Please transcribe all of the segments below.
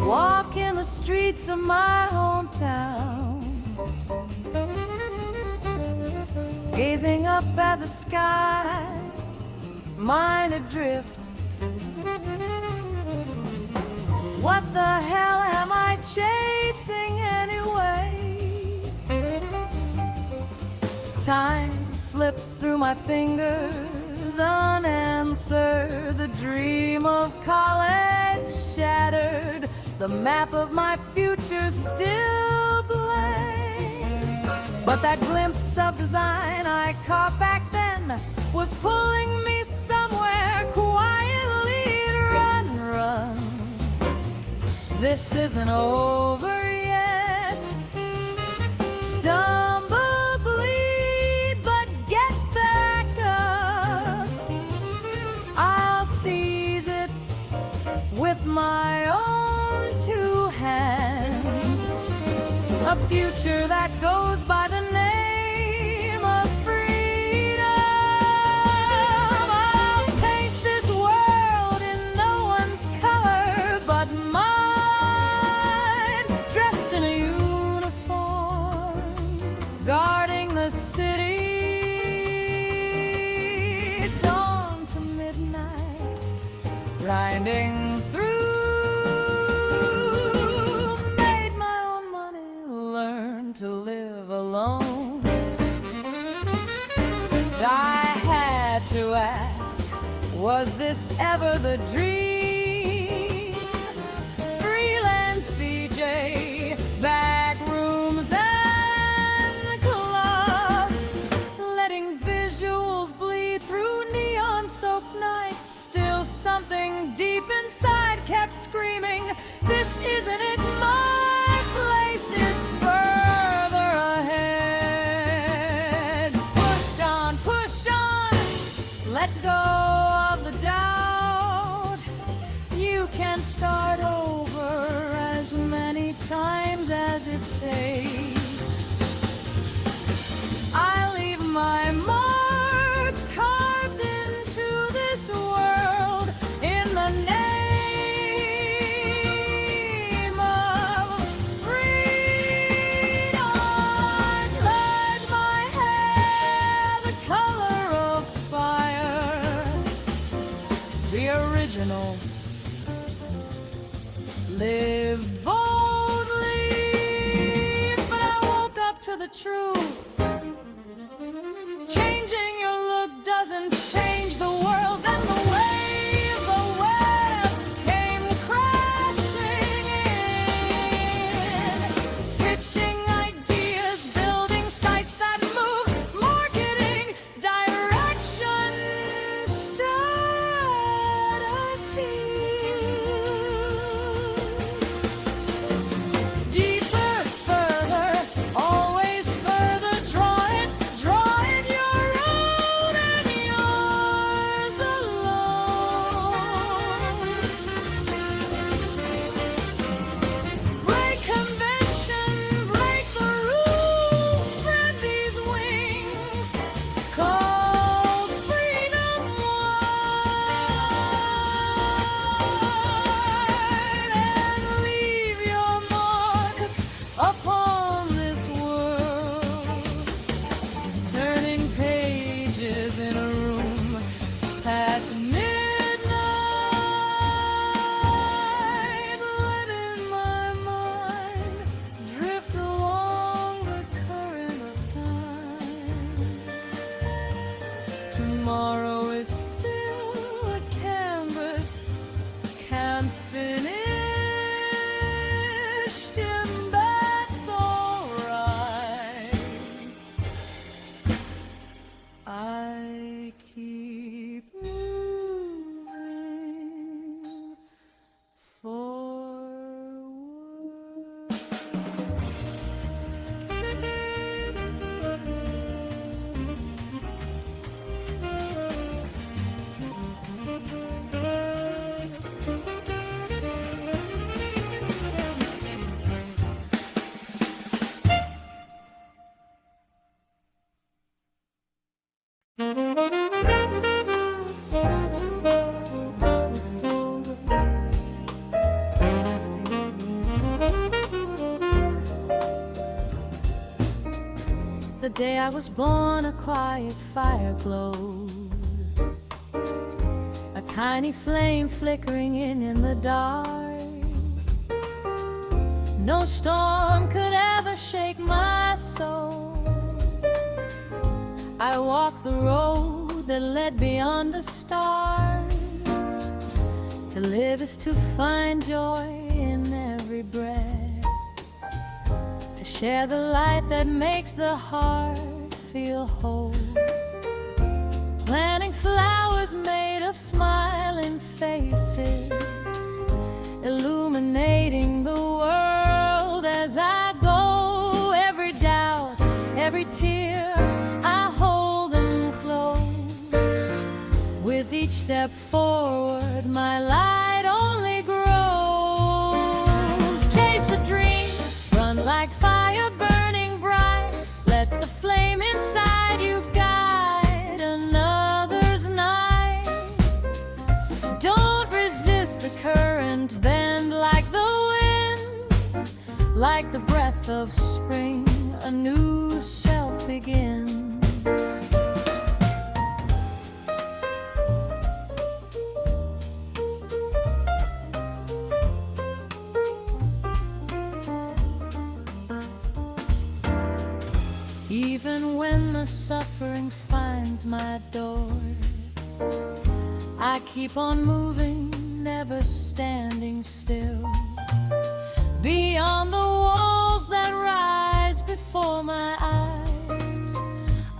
Walking the streets of my hometown, gazing up at the sky, mind adrift. What the hell am I chasing anyway? Time slips through my fingers unanswered. The dream of college shattered. The map of my future still blank. But that glimpse of design I caught back then was pulling me somewhere quietly. Run, run. This isn't over yet. Stumble, bleed, but get back up. I'll seize it with my own two hands. A future that goes by the name of freedom. I'll paint this world in no one's color but mine, dressed in a uniform, guarding the city, dawn to midnight, grinding through. Made my own money, learned to live alone. I had to ask, was this ever the dream? Freelance VJ, back rooms and clubs, letting visuals bleed through neon-soaked nights. Still something deep inside kept screaming, this isn't it, my place is further ahead. Push on, let go of the doubt. You can start over as many times as it takes. I leave my mark carved into this world in the name of freedom. Let my hair the color of fire, be original, live boldly. But I woke up to the truth. Changing your look doesn't change the world. Then the web came crashing in, pitching ideas, building sites that move, marketing, direction, strategy. Deeper, further, always further The day I was born, a quiet fire glowed, a tiny flame flickering in the dark. No storm could ever shake my soul. I walked the road that led beyond the stars. To live is to find joy in every breath, to share the light that makes the heart feel whole. Planting flowers made of smiling faces, illuminating the world as I go. Every doubt, every tear, I hold them close. With each step forward, my light only grows. Chase the dream, run like fire burning bright. Let the flame inside you guide another's night. Don't resist the current, bend like the wind. Like the breath of spring, a new self begins. Even when the suffering finds my door, I keep on moving, never standing still. Beyond the walls that rise before my eyes,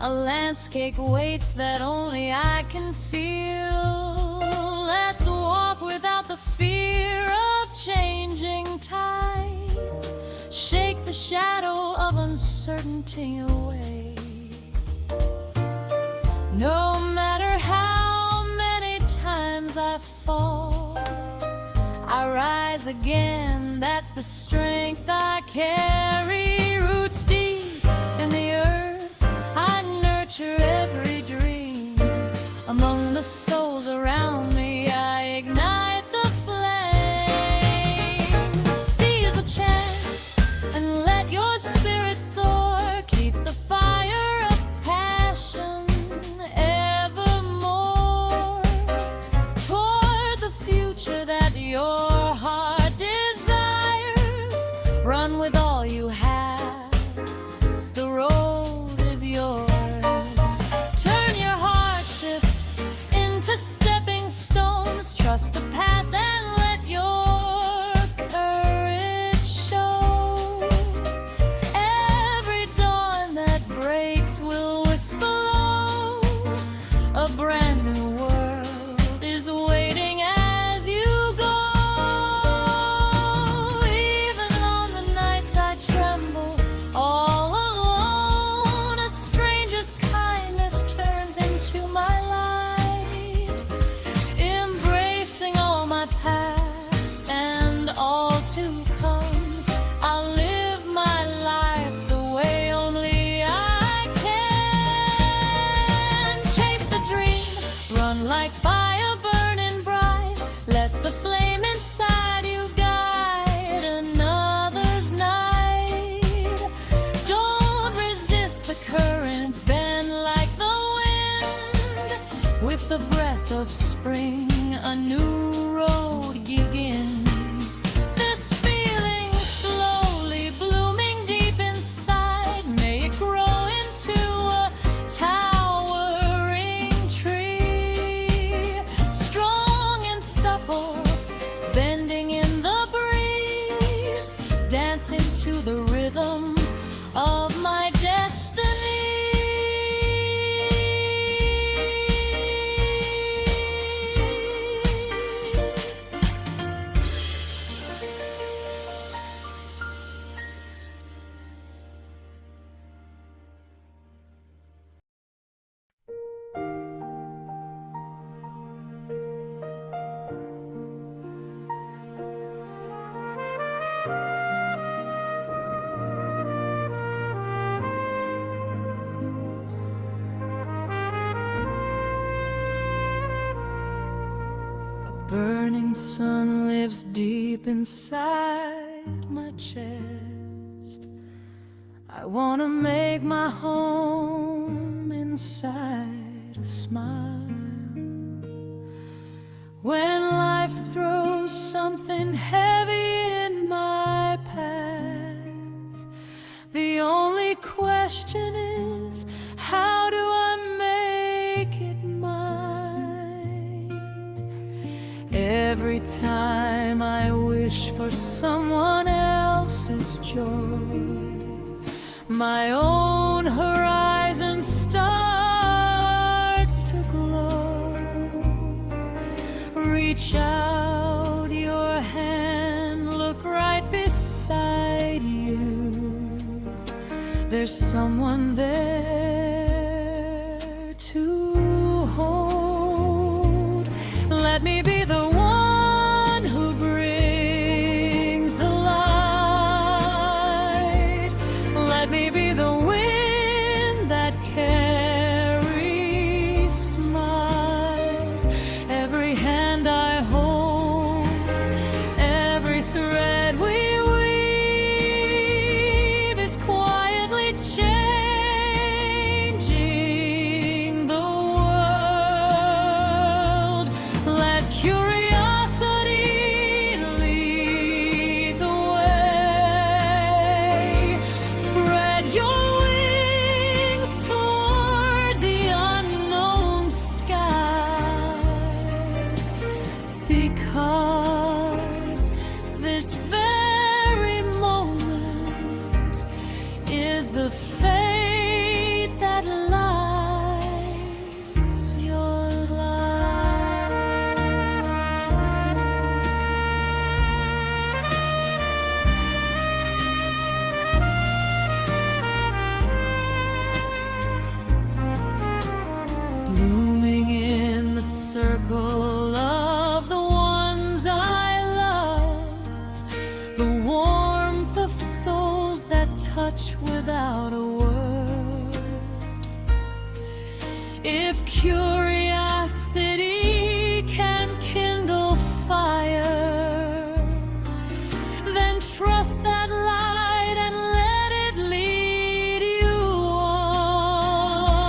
a landscape waits that only I can feel. Let's walk without the fear of changing tides. Shake the shadow of uncertainty away. No matter how many times I fall, I rise again. That's the strength I carry. Roots deep in the earth, I nurture every dream. Among the souls around me, I ignite the flame. Seize the chance and let your spirit soar. Keep the fire of passion evermore toward the future that your heart desires. Run with all you have, the road is yours. Turn your hardships into stepping stones. Trust the path and let your courage show. Every dawn that breaks will whisper low. A brand new world is waiting as you go. Even on the nights I tremble all alone, a stranger's kindness turns into my light. Embracing all my past and all to come, I'll live my life the way only I can. Chase the dream, run like fire burning bright. Let the flame inside you guide another's night. Don't resist the current, bend like the wind. With the breath of spring, a new road begins. This feeling slowly blooming deep inside, may it grow into a towering tree. Strong and supple, bending in the breeze, dancing to the rhythm of my destiny. Burning sun lives deep inside my chest. I wanna make my home inside a smile. When life throws something heavy in my path, the only question is, how do I make it mine? Every time I wish for someone else's joy, my own horizon starts to glow. Reach out your hand, look right beside you. There's someone there to hold. Let me be the one who brings the light. Let me be the wind that carries smiles. Every hand I hold, every thread we weave is quietly changing the world. Let curiosity lead the way. Spread your wings toward the unknown sky, because this very moment is the fate that lights your life. Blooming in the circle of the ones I love, the warmth of souls that touch without a word. If curiosity can kindle fire, then trust that light and let it lead you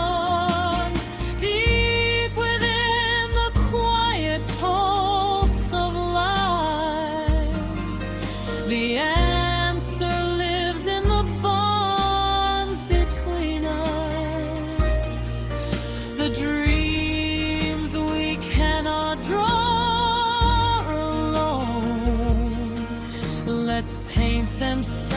on. Deep within the quiet pulse of life, the answer lives in the bonds between us. The dreams we cannot draw alone, let's paint them side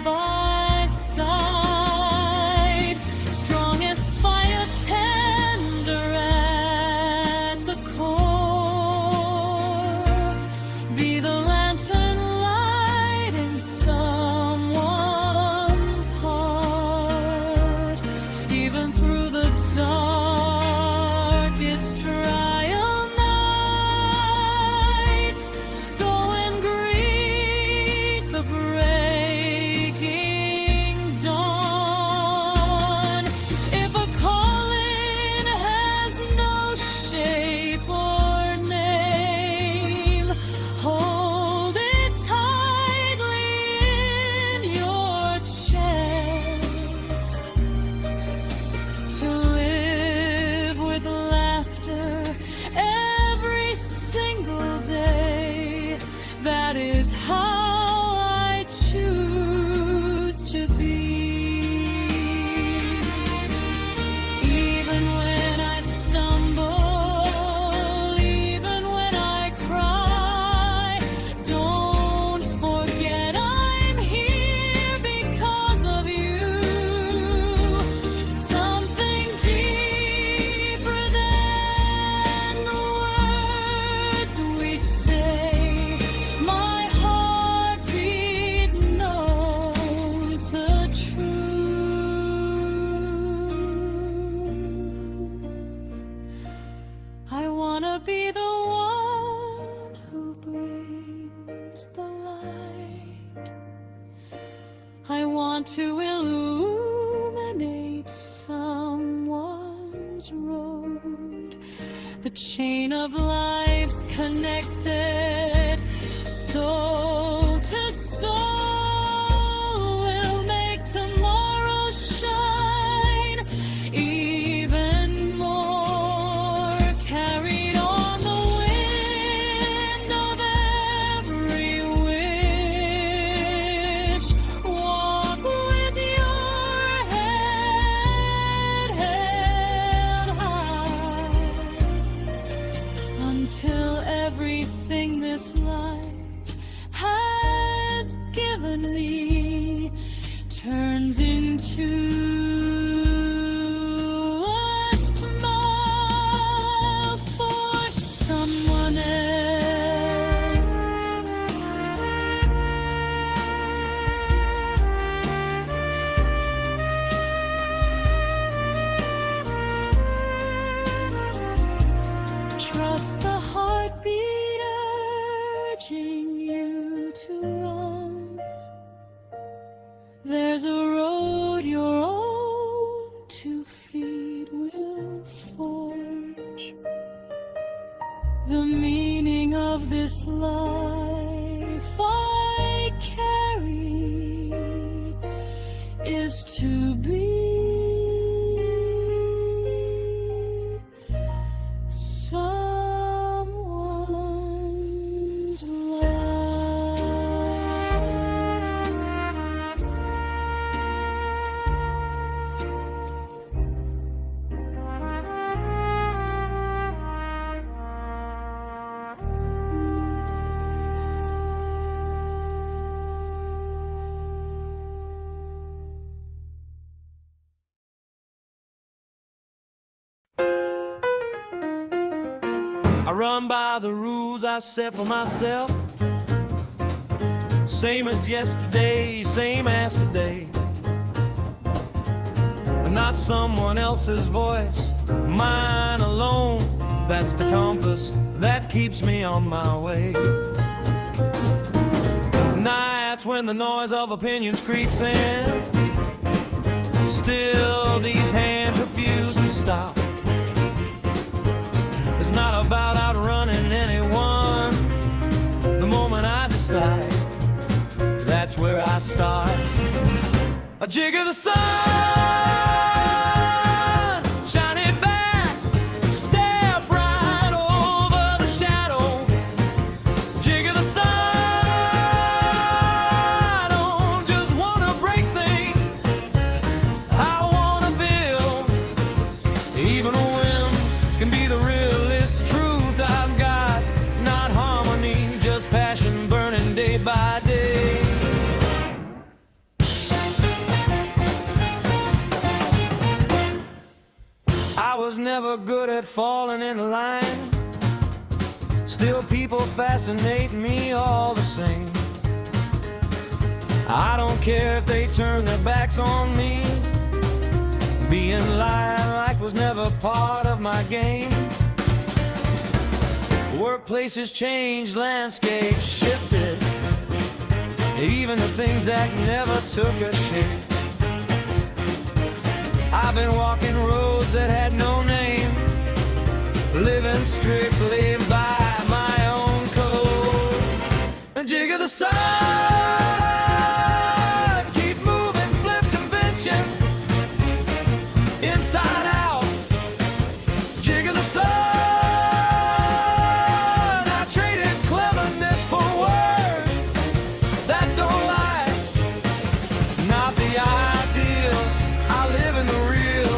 by side. Strongest fire, tender at the core. Be the lantern lighting someone's heart. Even through the darkest trial nights, go and greet the breaking dawn. If a calling has no shape or name, hold it tightly in your chest. To live with laughter every single day, that is how I choose to be. Even when I stumble, even when I cry, don't forget I'm here because of you. Something deeper than the words we say. My heartbeat knows the truth. I wanna be the one who brings the light. I want to illuminate someone's road. The chain of life's connected, soul to soul. to roam. There's a road your own 2 feet will forge. The meaning of this life I carry is to be someone's life. I run by the rules I set for myself. Same as yesterday, same as today. But not someone else's voice, mine alone. That's the compass that keeps me on my way. Nights when the noise of opinions creeps in, still these hands refuse to stop. It's not about outrunning anyone. The moment I decide, that's where I start. A jig of the sun, shine it back, step right over the shadow. Jig of the sun, I don't just wanna break things, I wanna build. Even a wind can be the realest truth I've got. Not harmony, just passion burning day by day. I was never good at falling in line. Still people fascinate me all the same. I don't care if they turn their backs on me. Being like was never part of my game. Workplaces changed, landscapes shifted, even the things that never took a shape. I've been walking roads that had no name, living strictly by my own code. A jig of the sun, keep moving, flip convention, inside out. Jig of the sun, I traded cleverness for words that don't lie. Not the ideal, I live in the real.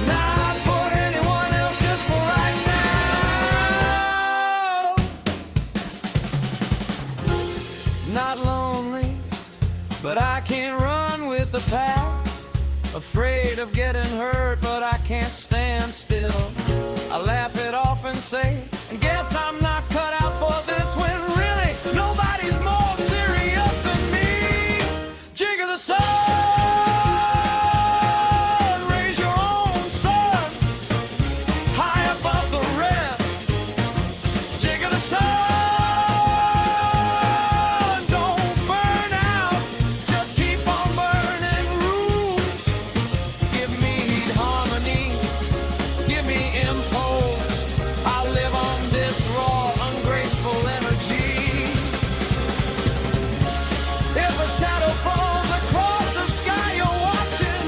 Not for anyone else, just for right now. Not lonely, but I can't run with the pack. Afraid of getting hurt, but I can't stand still. I laugh it off and say, I guess I'm not cut out for this, when really nobody's more serious than me. Jig of the sun, raise your own sun, high above the rest. Jig of the sun, don't burn out, just keep on burning rules. Give me harmony, give me impulse. I live on this raw, ungraceful energy. If a shadow falls across the sky you're watching,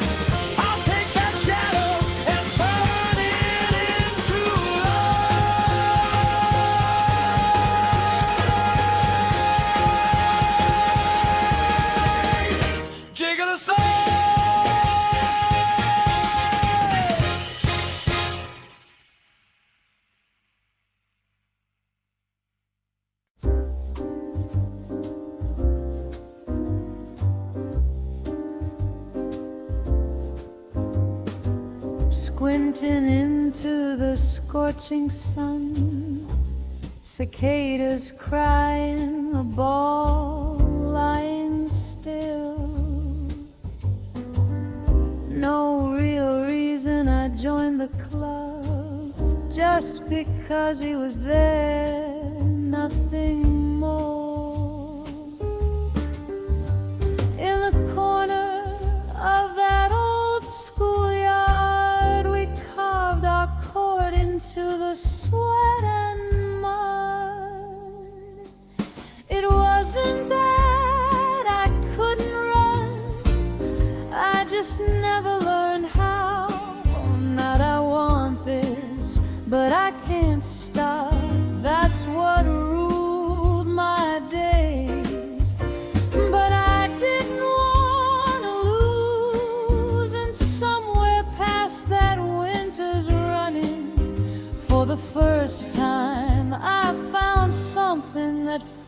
I'll take that shadow and turn it into light. Jig of the sun. Squinting into the scorching sun, cicadas crying, a ball lying still. No real reason I joined the club, just because he was there, nothing more.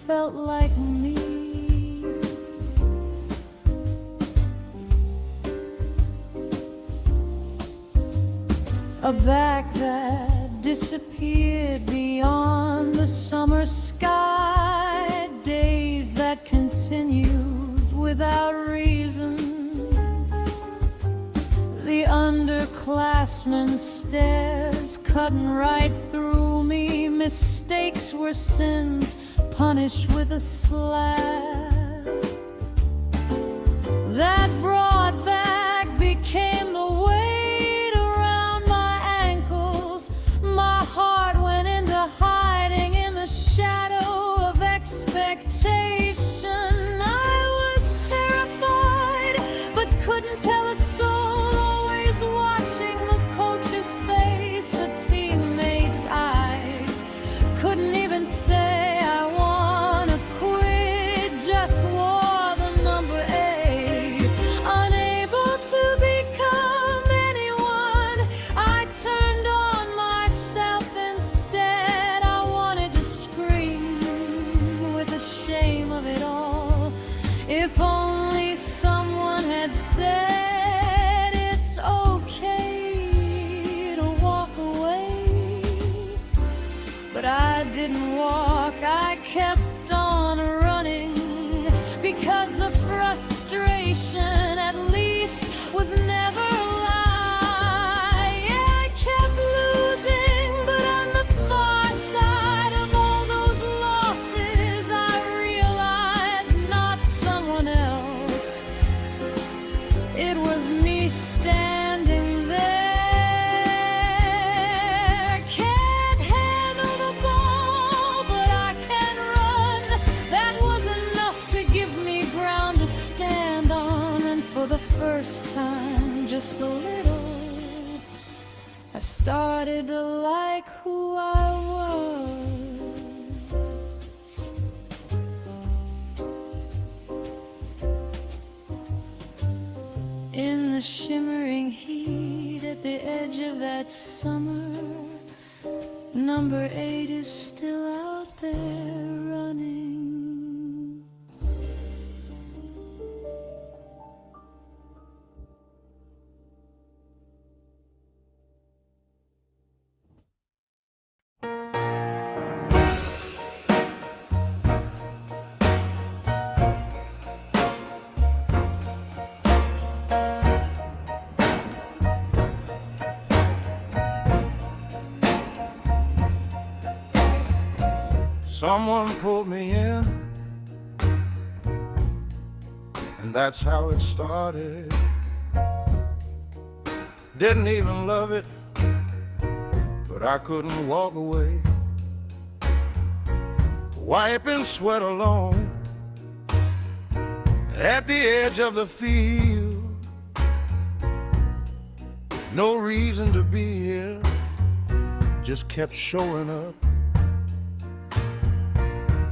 felt like me. A back that disappeared beyond the summer sky, days that continued without reason. The underclassmen stares cutting right through me. Mistakes were sins, punished with a slap. That broad back became the weight around my ankles. My heart went into hiding in the shadow of expectation. I was terrified, but couldn't tell a soul, always watching the coach's face, the teammates' eyes. Couldn't even say I wanna quit, just wore the number 8. Unable to become anyone, I turned on myself instead. I wanted to scream with the shame of it all. If only someone had said it's okay to walk away. But I didn't walk, I kept on running, because the frustration at least was never a lie. Yeah, I kept losing, but on the far side of all those losses, I realized not someone else, it was me standing there. Can't handle the ball, but I can run. That was enough to give me ground to stand on. And for the first time, just a little, I started to like who I was. In the shimmering heat at the edge of that summer, number 8 is still out there running. Someone pulled me in, and that's how it started. Didn't even love it, but I couldn't walk away. Wiping sweat alone at the edge of the field. No reason to be here, just kept showing up.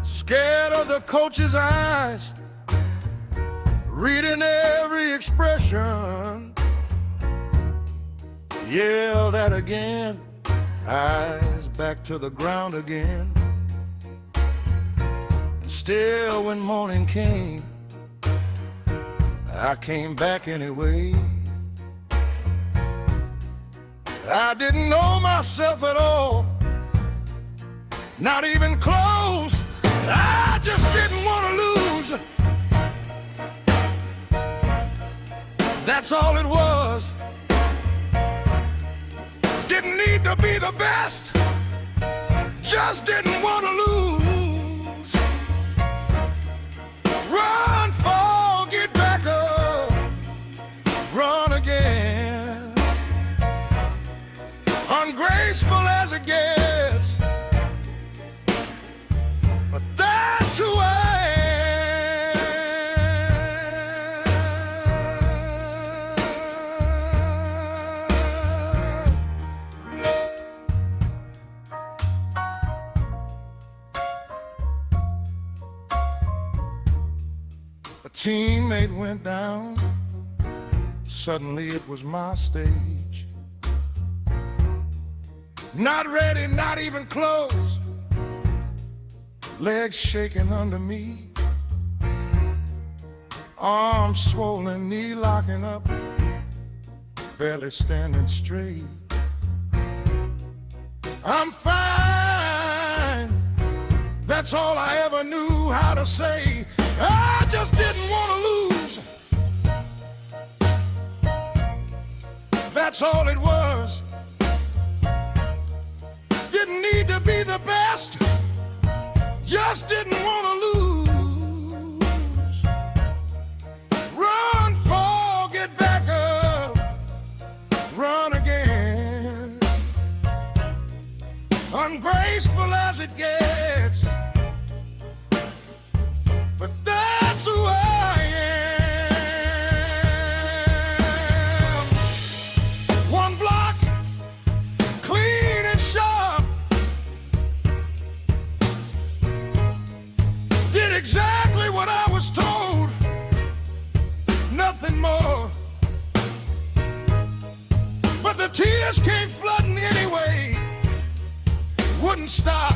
Scared of the coach's eyes, reading every expression. Yelled at again, eyes back to the ground again. And still when morning came, I came back anyway. I didn't know myself at all, not even close. I just didn't want to lose. That's all it was. Didn't need to be the best, just didn't want to lose. Run, fall, get back up, run again. Ungraceful as it gets, but that's who I A teammate went down, suddenly it was my stage. Not ready, not even close. legs shaking under me, arms swollen, knee locking up, barely standing straight. I'm fine, that's all I ever knew how to say. I just didn't want to lose, that's all it was. Didn't need to be the best, just didn't want to lose. Run, fall, get back up, run again. Ungraceful as it gets, but that's who I am. One block, clean and sharp, did exactly what I was told, nothing more. But the tears came flooding anyway, wouldn't stop.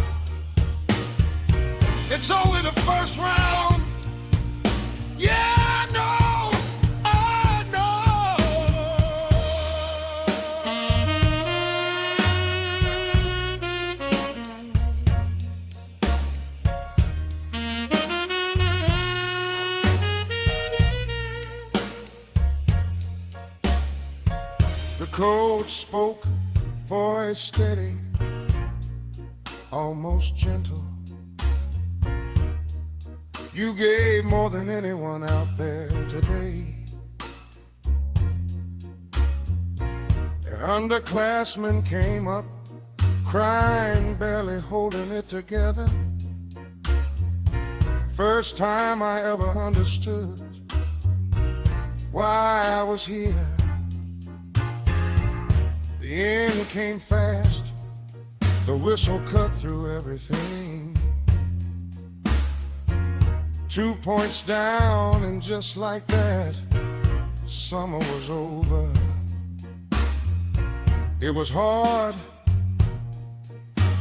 It's only the first round. Yeah, I know, I know. The coach spoke, voice steady, almost gentle. You gave more than anyone out there today. An underclassman came up, crying, barely holding it together. First time I ever understood why I was here. The end came fast, the whistle cut through everything. 2 points down, and just like that, summer was over. It was hard,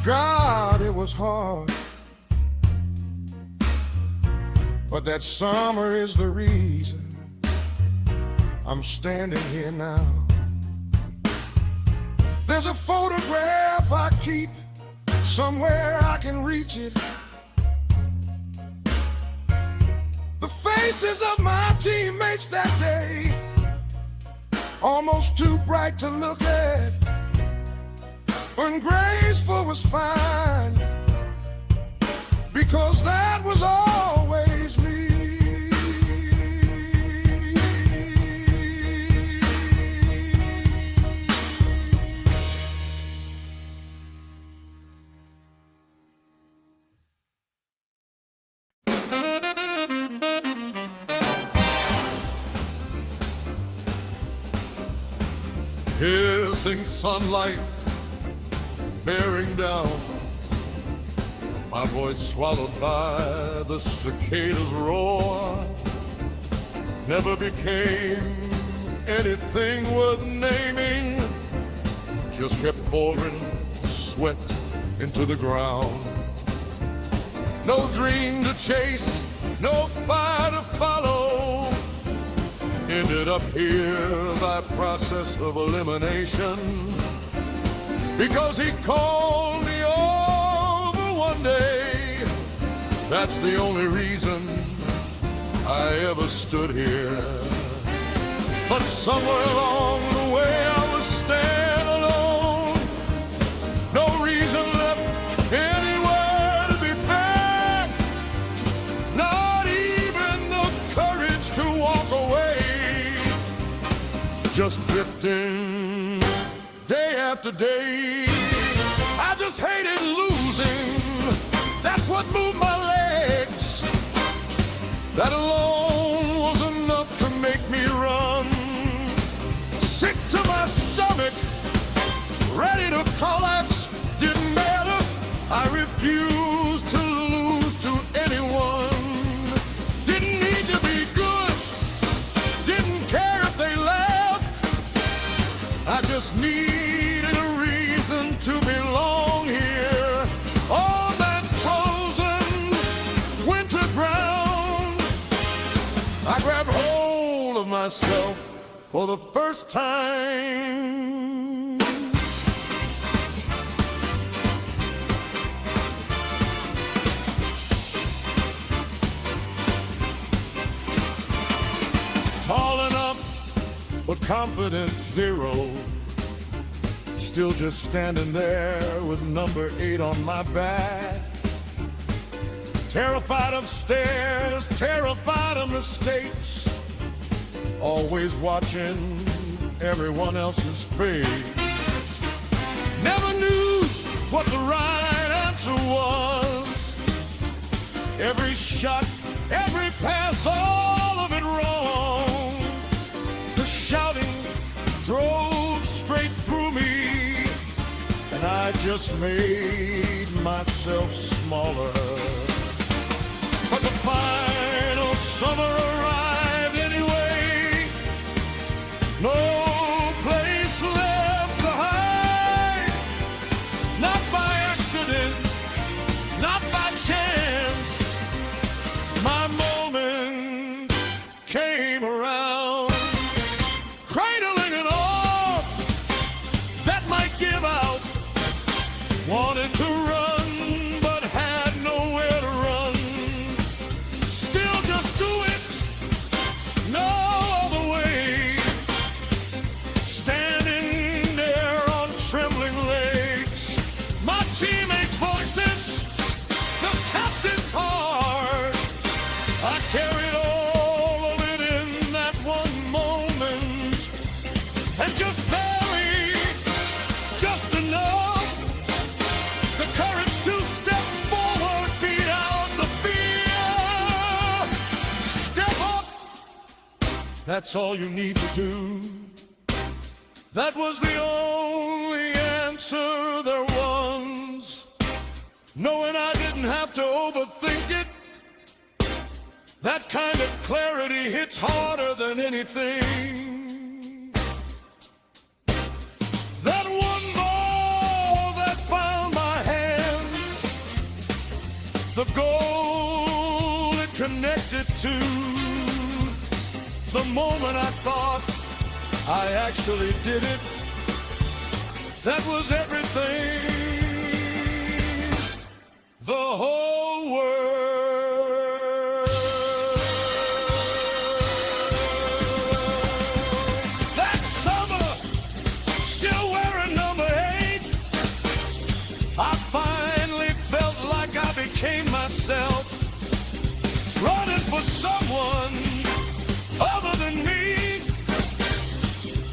God, it was hard. But that summer is the reason I'm standing here now. There's a photograph I keep, somewhere I can reach it. The faces of my teammates that day, almost too bright to look at. Ungraceful was fine, because that was always me. Hissing sunlight bearing down, my voice swallowed by the cicadas' roar, never became anything worth naming, just kept pouring sweat into the ground. No dream to chase, no fire to follow, ended up here by process of elimination, because he called me over one day. That's the only reason I ever stood here. But somewhere along the way I was standing alone, no reason left anywhere to be back, not even the courage to walk away. Just drifting day after day. I just hated losing, that's what moved my legs. That alone was enough to make me run. Sick to my stomach, ready to collapse, didn't matter. I refused to lose to anyone. Didn't need to be good, didn't care if they laughed. I just needed a reason to belong here on that frozen I grabbed hold of myself for the first time. Tall enough, but confidence zero. Still just standing there with number 8 on my back. Terrified of stairs, terrified of mistakes. Always watching everyone else's face. Never knew what the right answer was. Every shot, every pass, all of it wrong. The shouting drove straight through me, and I just made myself smaller. But the final summer arrived anyway. No place left to hide. Not by accident, not by chance. My moment came around. Cradling an arm that might give out. Wanted to run, but had nowhere to run. Still just do it, no other way. Standing there on trembling legs. My teammates' voices, the captain's heart. I carried all of it in that one moment. And just barely, just enough, the courage to step forward, beat out the fear. Step up, that's all you need to do. That was the only answer there was. Knowing I didn't have to overthink it. That kind of clarity hits harder than anything. That one ball that found my hands, the goal it connected to, the moment I thought I actually did it, that was everything. The whole world. That summer, still wearing number 8, I finally felt like I became myself, running for someone other than me.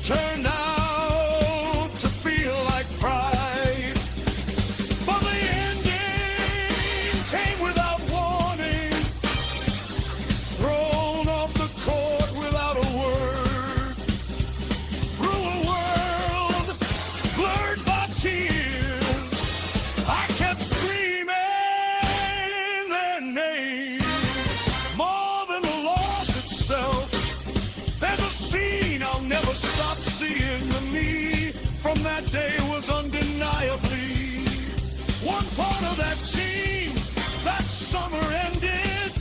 Turned out to feel like pride, but the ending came without warning. Thrown off the court without a word. Through a world blurred by tears, I kept screaming their name. More than the loss itself, there's a scene I'll never stop seeing. The me from that day was undeniably one part of that team. That summer ended,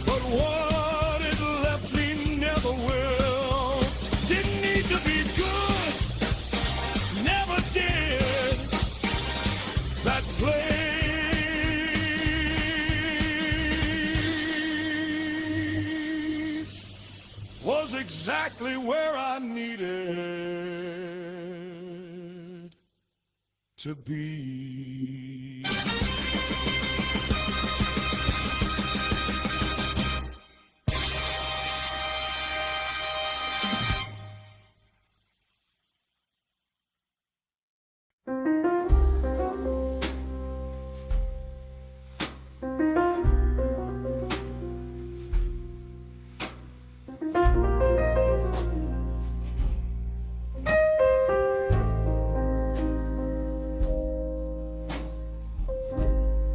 but what it left me never will. Didn't need to be good, never did. That place was exactly where I needed to be.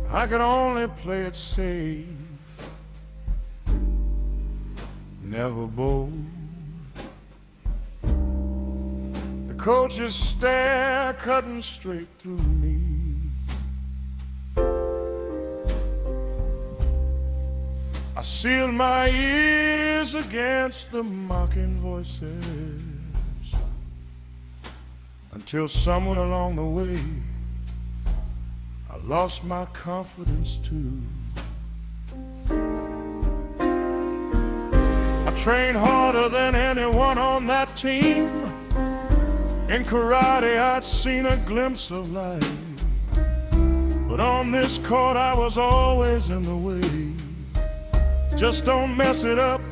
I could only play it safe, never bold. The coach's stare cutting straight through me. I sealed my ears against the mocking voices until somewhere along the way I lost my confidence too. I trained harder than anyone on that team. In karate I'd seen a glimpse of life, but on this court I was always in the way. Just don't mess it up,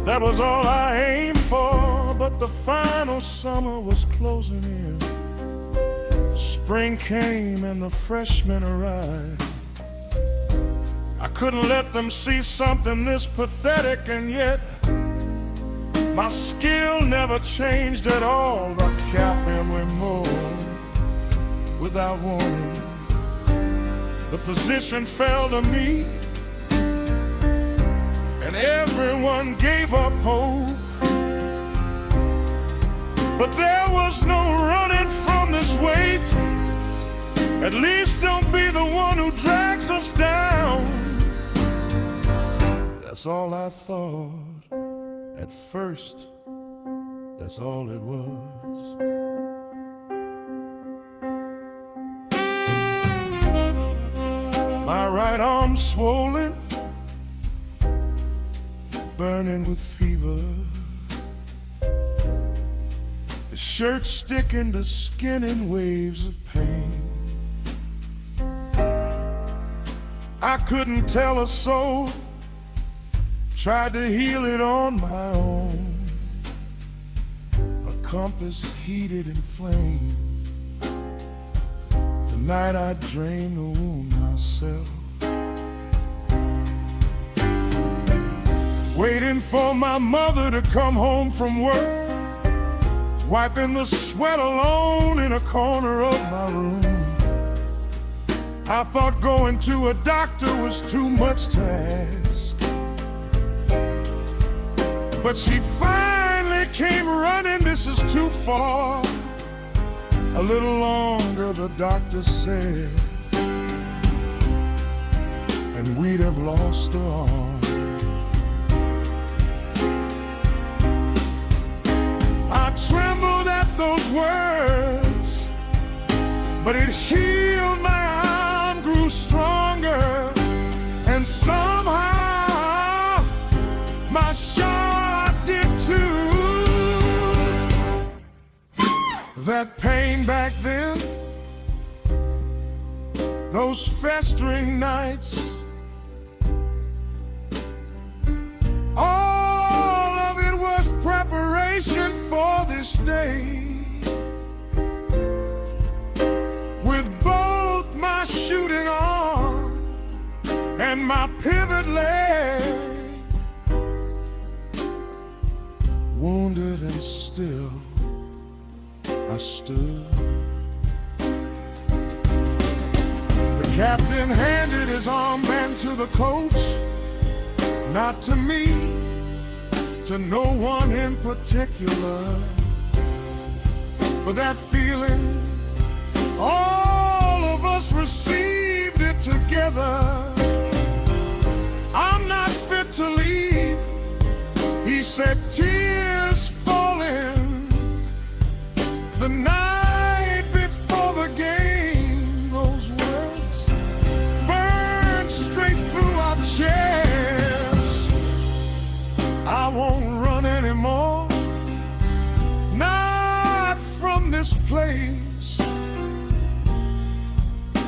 that was all I aimed for. But the final summer was closing in. Spring came and the freshmen arrived. I couldn't let them see something this pathetic, and yet my skill never changed at all. The captain went more without warning. The position fell to me, and everyone gave up hope. But there was no running from this weight. At least don't be the one who drags us down. That's all I thought at first. That's all it was. My right arm swollen, burning with fever. The shirt sticking to skin in waves of pain. I couldn't tell a soul, tried to heal it on my own. A compass heated and flamed. Tonight I drained the wound myself, waiting for my mother to come home from work, wiping the sweat alone in a corner of my room. I thought going to a doctor was too much to ask, but she finally came running. This is too far. A little longer, the doctor said, and we'd have lost her arm. I trembled at those words, but it healed my arm, grew stronger, and somehow my shot did too. That pain back then, those festering nights, all of it was preparation for this day. With both my shooting arm and my pivot leg, wounded and still I stood. The captain handed his armband to the coach, not to me, to no one in particular. But that feeling, all of us received it together. I'm not fit to leave, he said, tears falling. The night before the game, those words burned straight through our chests. I won't run anymore, not from this place.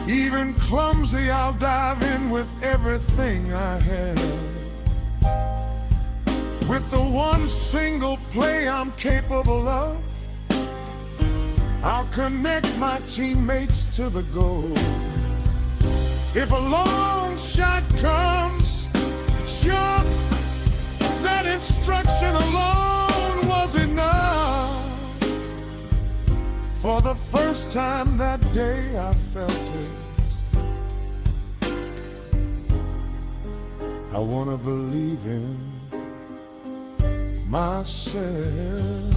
Even clumsy, I'll dive in with everything I have. With the one single play I'm capable of, I'll connect my teammates to the goal. If a long shot comes short, that instruction alone was enough. For the first time that day I felt it. I wanna believe in myself.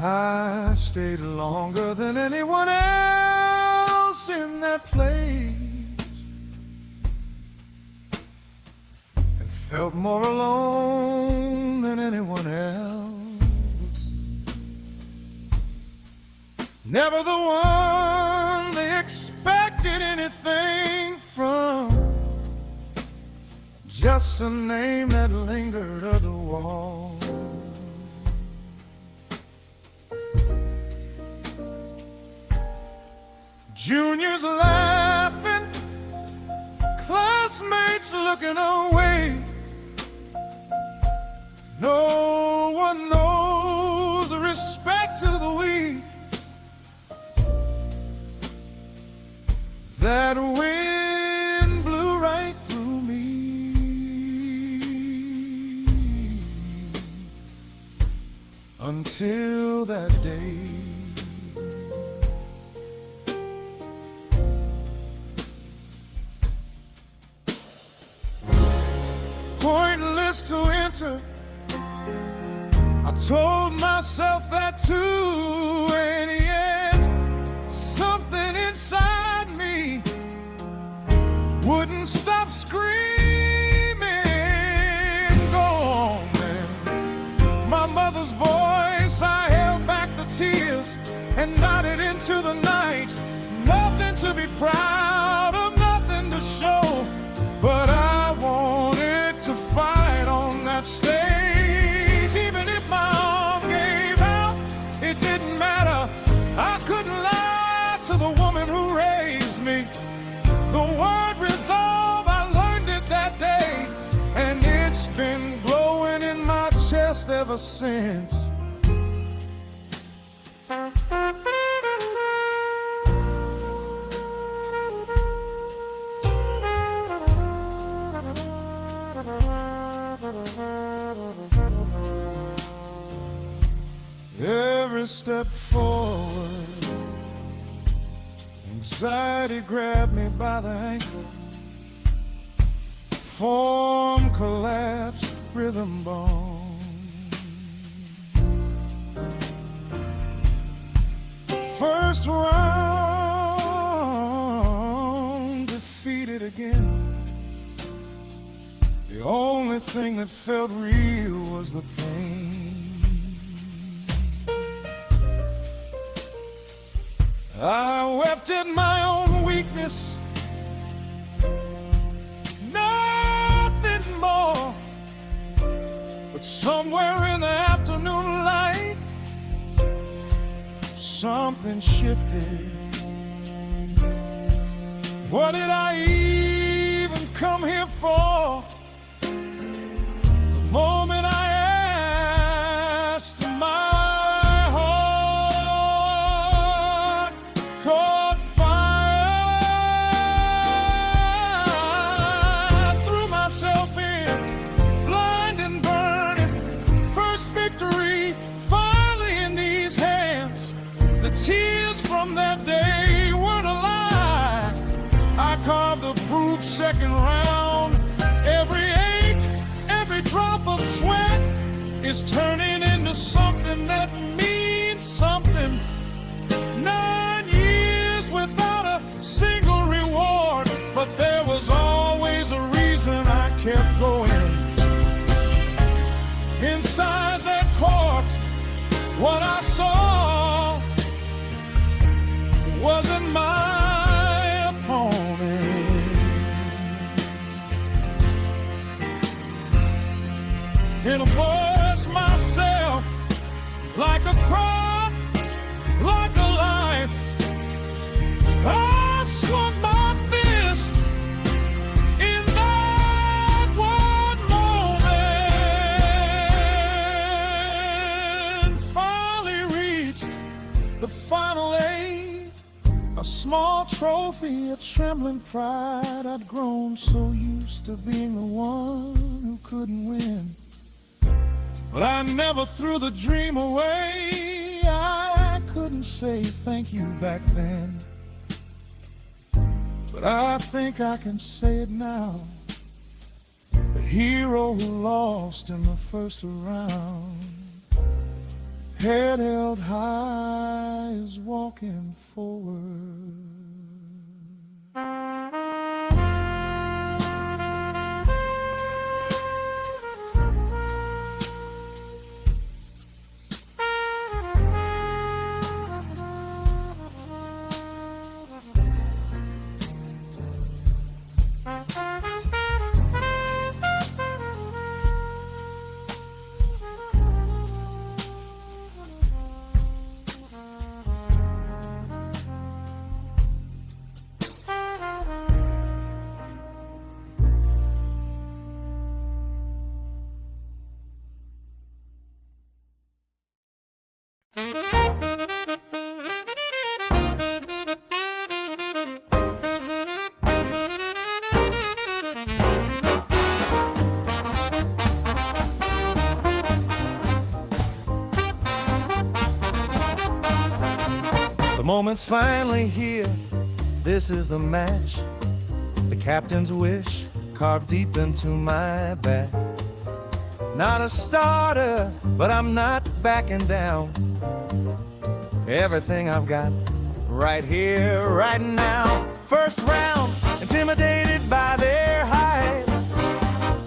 I stayed longer than anyone else in that place and felt more alone than anyone else. Never the one they expected anything from, just a name that lingered at the wall. Juniors laughing, classmates looking away. No one knows the respect to the we. That wind blew right through me until that day. Pointless to enter, I told myself that too, and yet something inside me wouldn't stop screaming. Go on, man. My mother's voice, I held back the tears and nodded into the night. Nothing to be proud of, nothing to show, but I wanted to fight on that stage. Even if my arm gave out, it didn't matter. I couldn't lie to the woman who raised me. The word resolve, I learned it that day, and it's been glowing in my chest ever since. Every step forward, anxiety grabbed me by the ankle. Form collapsed, rhythm bone. First round, defeated again. The only thing that felt real was the pain. I wept in my own weakness, nothing more. But somewhere in the afternoon light, something shifted. What did I even come here for? The moment I asked, my tears from that day weren't a lie. I carved the proof second round. Every ache, every drop of sweat is turning into something that means something. 9 years without a single reward, but there was always a reason I kept going. Inside that court, what I saw wasn't my opponent. In a voice myself, like a cry, like a life, I swung my fist in that one moment. Finally reached the final eight. A small trophy, a trembling pride. I'd grown so used to being the one who couldn't win, but I never threw the dream away. I couldn't say thank you back then, but I think I can say it now. The hero who lost in the first round head held high is walking forward. The moment's finally here, this is the match. The captain's wish carved deep into my back. Not a starter, but I'm not backing down. Everything I've got right here, right now. First round, intimidated by their height,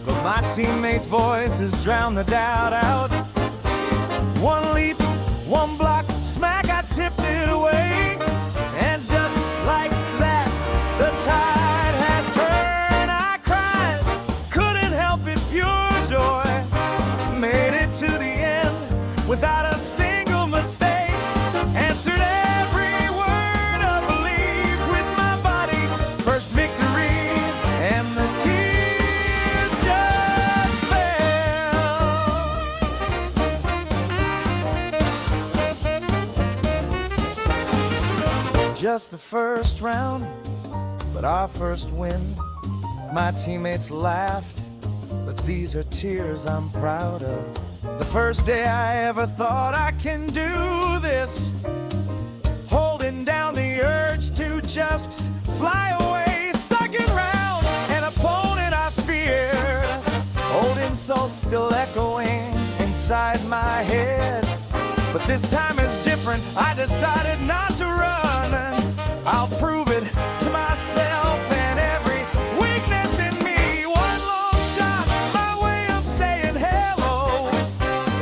but my teammate's voices drown the doubt out. One leap, one block, smack, I tipped it away. And just like that, the tide had turned. I cried, couldn't help it, pure joy. Made it to the end without a single mistake. Answered every word of belief with my body. First victory, and the tears just fell. Just the first round, but our first win. My teammates laughed, but these are tears I'm proud of. The first day I ever thought I can do this, holding down the urge to just fly away. Second round, an opponent I feared, old insults still echoing inside my head. But this time is different, I decided not to run. I'll prove it to myself and every weakness in me. One long shot, my way of saying hello.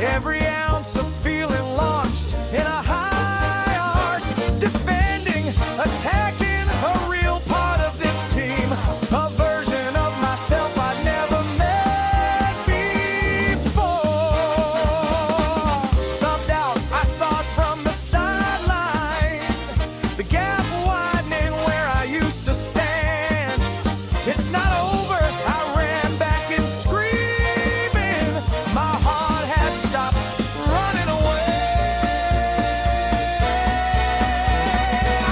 Every ounce of feeling launched in a high arc. Defending, attacking, a real part of this team. A version of myself I'd never met before. Subbed out, I saw it from the sideline. The gap widening where I used to stand. It's not over, I ran back and screaming. My heart had stopped running away.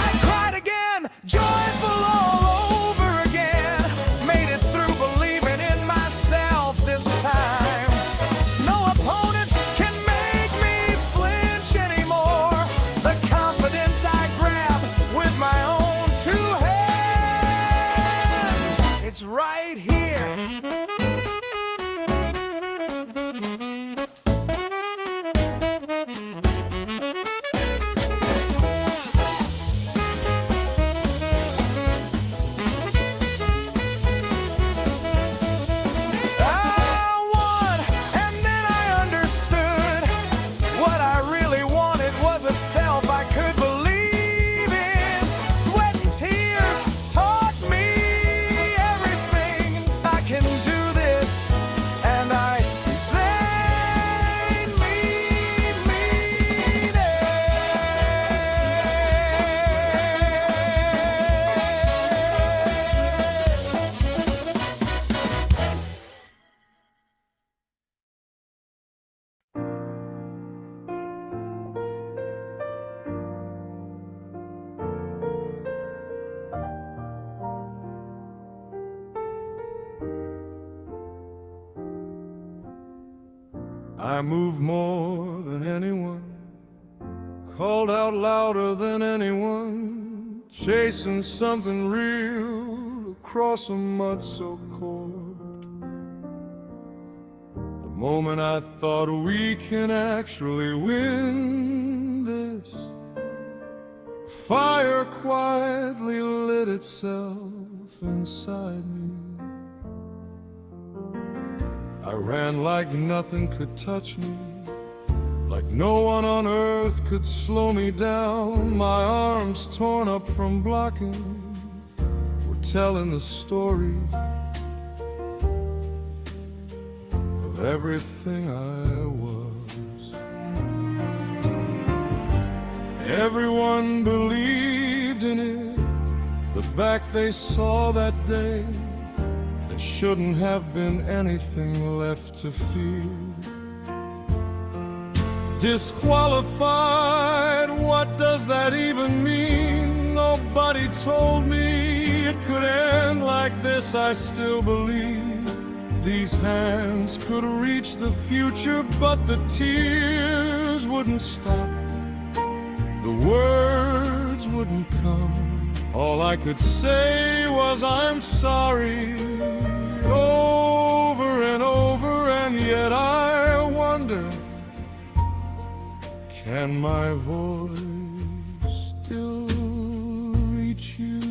I cried again, joyful all over again. Made it through believing in myself this time. No opponent can make me flinch anymore. The confidence I grab with my own two hands, it's right here. I won, and then I understood what I really wanted was a self I could believe in. Sweat and tears taught me everything. I can do this, and I mean it. I moved more than anyone, called out louder than anyone, chasing something real across a mud so cold. The moment I thought we can actually win this, fire quietly lit itself inside me. I ran like nothing could touch me, like no one on earth could slow me down. My arms torn up from blocking were telling the story of everything I was. Everyone believed in it, the back they saw that day. There shouldn't have been anything left to fear. Disqualified, what does that even mean? Nobody told me it could end like this. I still believe these hands could reach the future, but the tears wouldn't stop, the words wouldn't come. All I could say was I'm sorry, over and over, and yet I wonder, can my voice still reach you?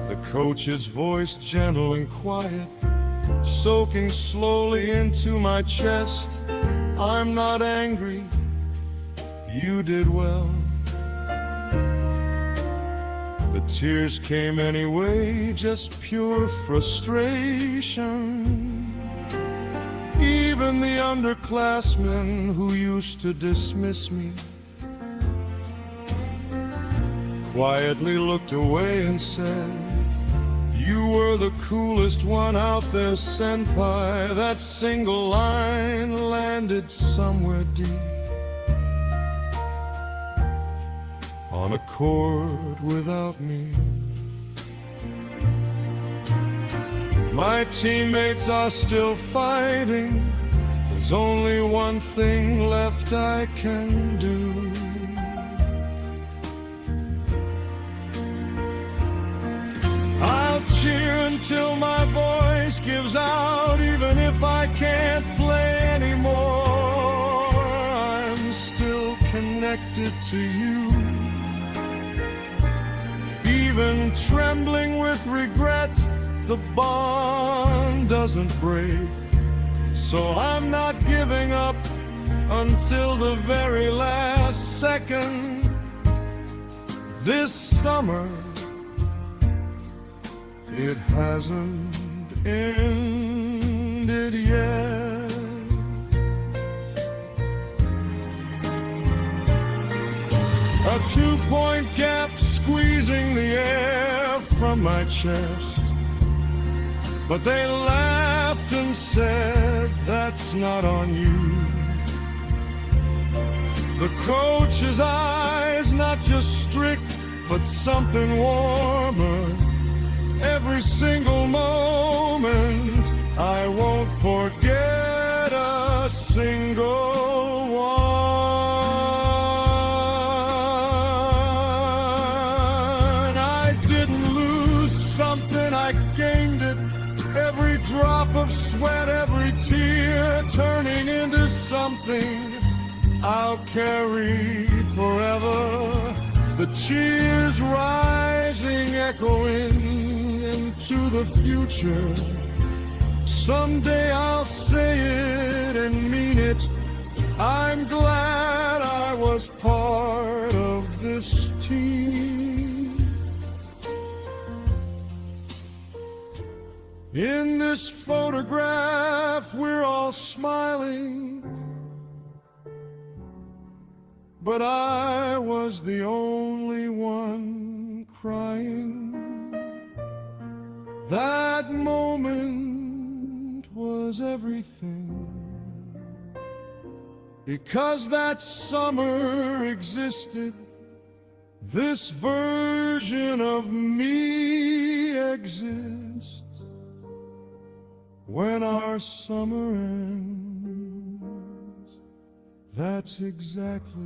The coach's voice, gentle and quiet, soaking slowly into my chest. I'm not angry, you did well. The tears came anyway, just pure frustration. Even the underclassmen who used to dismiss me quietly looked away and said, you were the coolest one out there, senpai. That single line landed somewhere deep on a chord without me. My teammates are still fighting. There's only one thing left I can do. I'll cheer until my voice gives out, even if I can't play anymore. I'm still connected to you, even trembling with regret. The bond doesn't break, so I'm not giving up until the very last second. This summer, it hasn't ended yet. A 2-point gap squeezing the air from my chest, but they laughed and said, that's not on you. The coach's eyes, not just strict, but something warmer. Every single moment, I won't forget a single one. I didn't lose something, I gained it. Every drop of sweat, every tear turning into something I'll carry forever. The cheers rising, echoing into the future. Someday I'll say it and mean it. I'm glad I was part of this team. In this photograph, we're all smiling, but I was the only one crying. That moment was everything, because that summer existed. This version of me exists. When our summer ends, that's exactly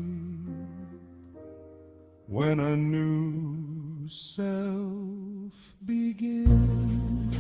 when a new self begins.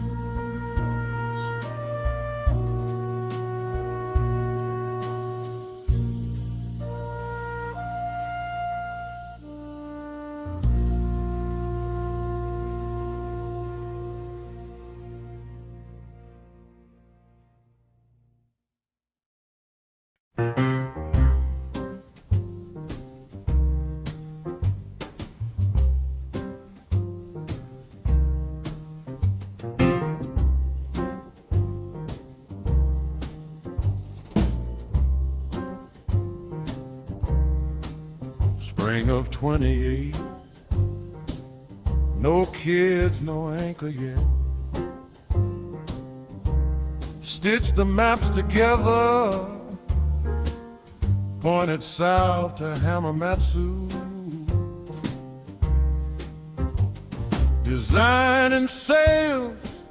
Spring of 28, no kids, no anchor yet. Stitch the maps together, pointed south to Hamamatsu. Design and sails,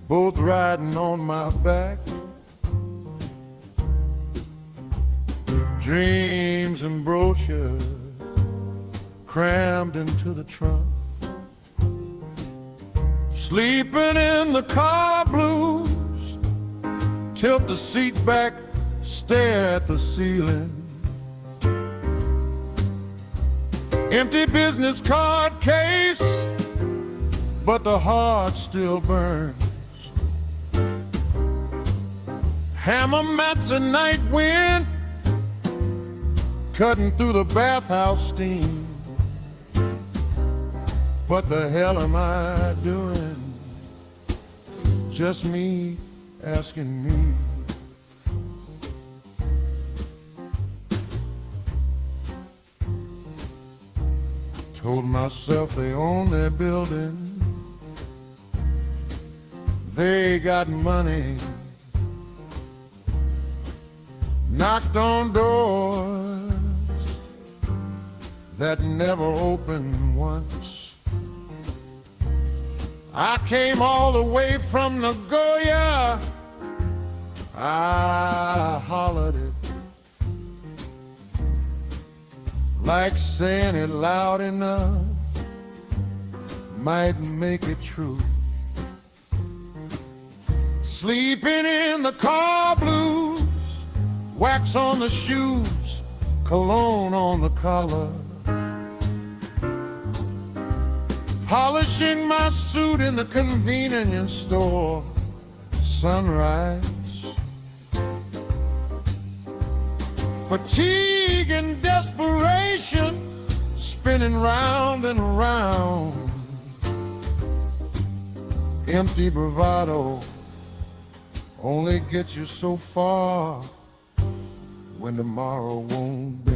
both riding on my back. Dreams and brochures crammed into the trunk. Sleeping in the car blues, tilt the seat back, stare at the ceiling. Empty business card case, but the heart still burns. Hamamatsu night wind cutting through the bathhouse steam. What the hell am I doing? Just me asking me. Told myself they own their building, they got money. Knocked on doors that never opened once. I came all the way from Nagoya, I hollered it, like saying it loud enough might make it true. Sleeping in the car blues, wax on the shoes, cologne on the collar. Polishing my suit in the convenience store, sunrise. Fatigue and desperation, spinning round and round. Empty bravado only gets you so far when tomorrow won't be.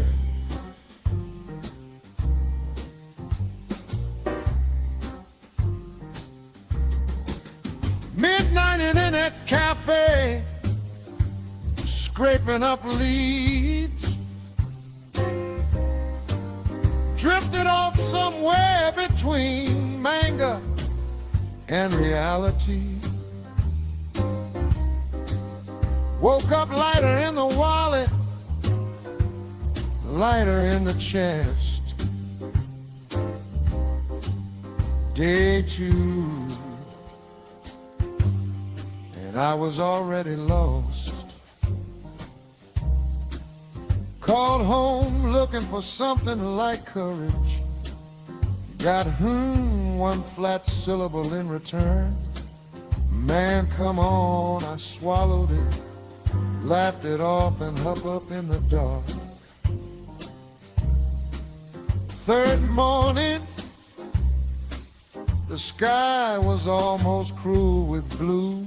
Midnight in that cafe, scraping up leads, drifted off somewhere between manga and reality. Woke up lighter in the wallet, lighter in the chest. Day two, and I was already lost. Called home looking for something like courage. Got one flat syllable in return. Man, come on, I swallowed it, laughed it off and up in the dark. Third morning, the sky was almost cruel with blue.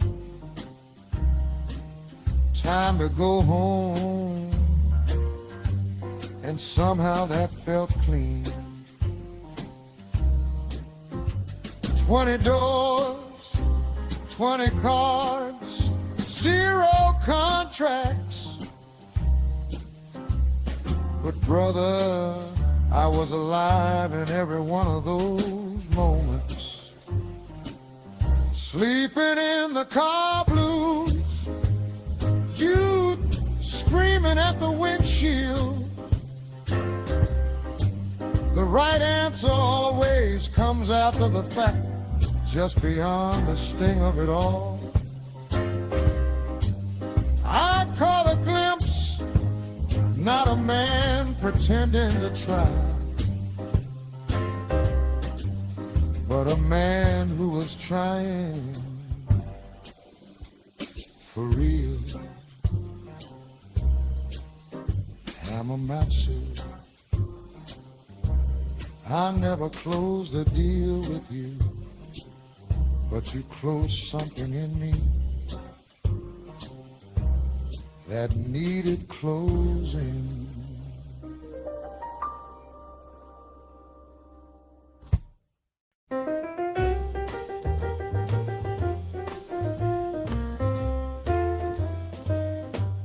Time to go home, and somehow that felt clean. 20 doors, 20 cards, 0 contracts. But brother, I was alive in every one of those moments. Sleeping in the car blues, you screaming at the windshield, the right answer always comes after the fact, just beyond the sting of it all. I caught a glimpse, not a man pretending to try, but a man who was trying for real. Hamamatsu, I never closed a deal with you, but you closed something in me that needed closing.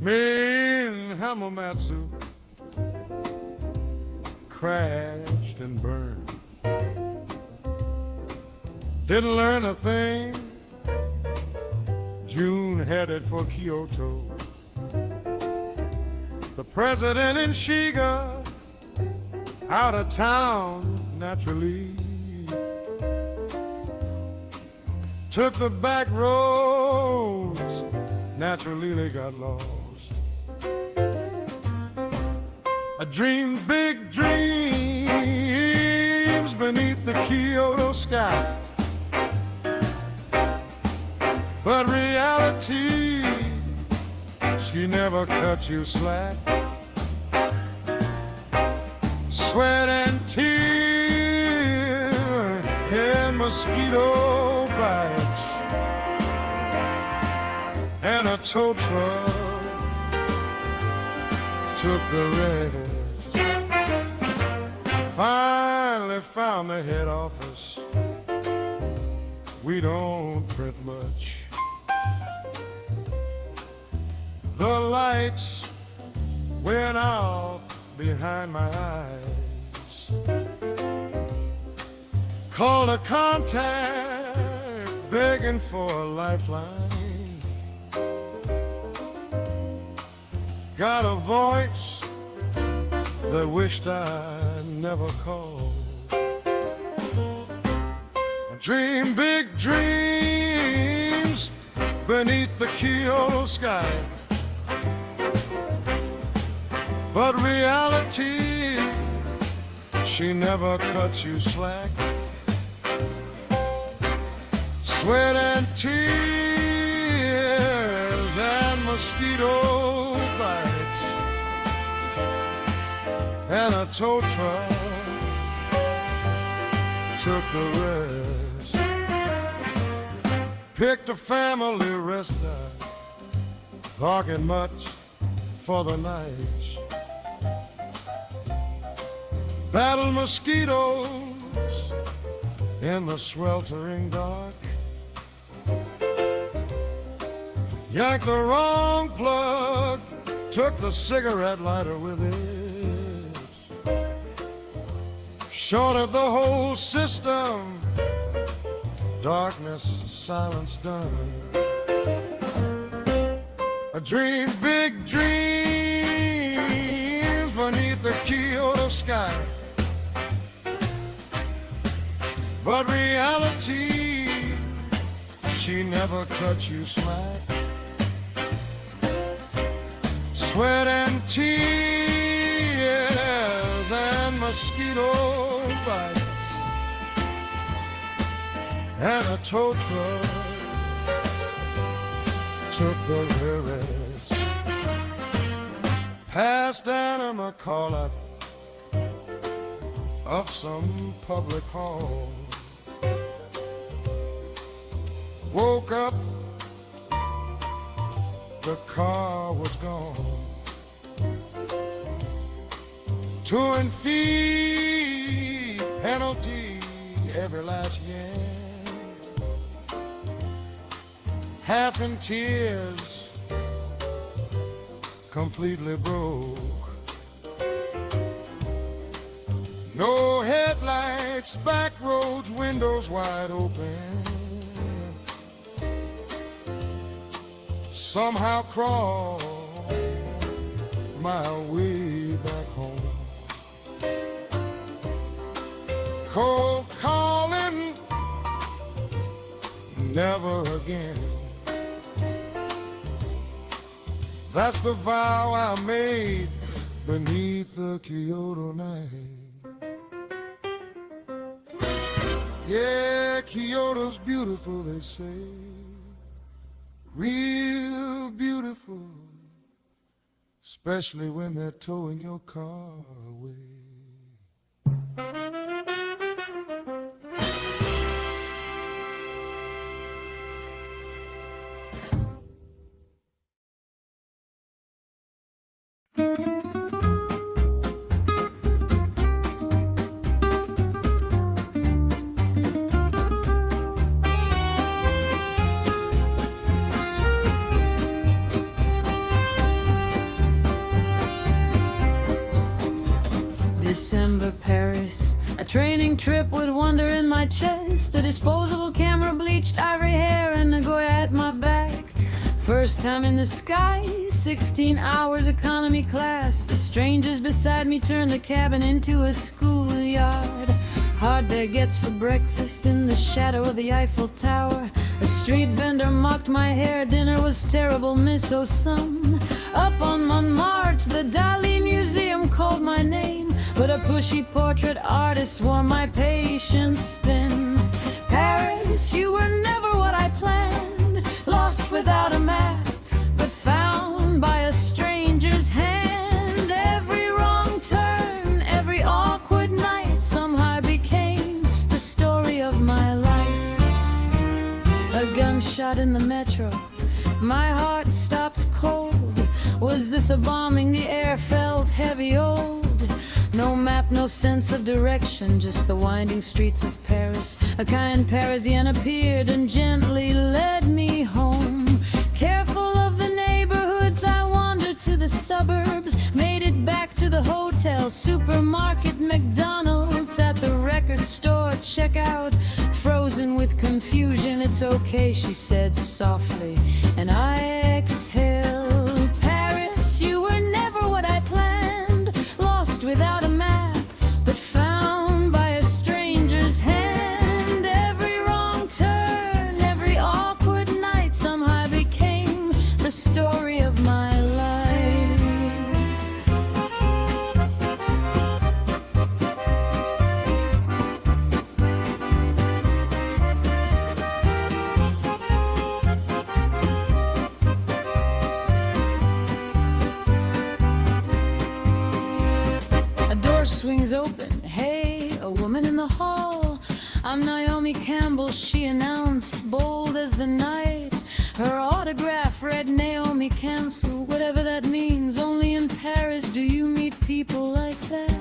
Me and Hamamatsu crashed and burned. Didn't learn a thing. June headed for Kyoto. The president and Shiga out of town naturally. Took the back roads, naturally they got lost. I dreamed big dreams beneath the Kyoto sky, but reality, she never cut you slack. Sweat and tears and mosquito bites and a tow truck took the rest. Finally found the head office. We don't print much. The lights went out behind my eyes. Called a contact begging for a lifeline. Got a voice that wished I'd never called. I dream big dreams beneath the Kyoto sky, but reality, she never cuts you slack. Sweat and tears and mosquito bites and a tow truck took the rest. Picked a family rester, talking much for the night. Battle mosquitoes in the sweltering dark. Yanked the wrong plug, took the cigarette lighter with it. Shorted the whole system, darkness, silence done. I dreamed big dreams beneath the Kyoto sky, but reality, she never cut you slack. Sweat and tears and mosquito bites and a tow truck took the rest. Past Anima call up of some public hall. Woke up, the car was gone. Touring fee, penalty, every last yen. Half in tears, completely broke. No headlights, back roads, windows wide open. Somehow crawl my way back home. cold calling, never again. That's the vow I made beneath the Kyoto night. Yeah, Kyoto's beautiful, they say, real beautiful, especially when they're towing your car away. December Paris, a training trip with wonder in my chest, a disposable camera, bleached ivory hair, and a Goya at my back. First time in the sky, 16 hours economy class. The strangers beside me turned the cabin into a schoolyard. Hard baguettes for breakfast in the shadow of the Eiffel Tower. A street vendor mocked my hair, dinner was terrible, miss oh some. Up on Montmartre, the Dali Museum called my name, but a pushy portrait artist wore my patience thin. Paris, you were never what I planned, lost without a map, but found by a stranger's hand. Every wrong turn, every awkward night somehow became the story of my life. A gunshot in the metro, my heart stopped cold. Was this a bombing? The air felt heavy old. No map, no sense of direction, just the winding streets of Paris. A kind Parisian appeared and gently led me home. Careful of the neighborhoods, I wandered to the suburbs, made it back to the hotel, supermarket, McDonald's, at the record store, checkout, frozen with confusion. It's okay, she said softly, and I exhaled. Paris, you were never what I planned, lost without a map, but found by a stranger's hand. Every wrong turn, every awkward night somehow became the story of my life. A door swings open, hey, a woman in the hall. I'm Naomi Campbell, she announced, bold as the night. Her autograph read Naomi Cancel, whatever that means. Only in Paris do you meet people like that.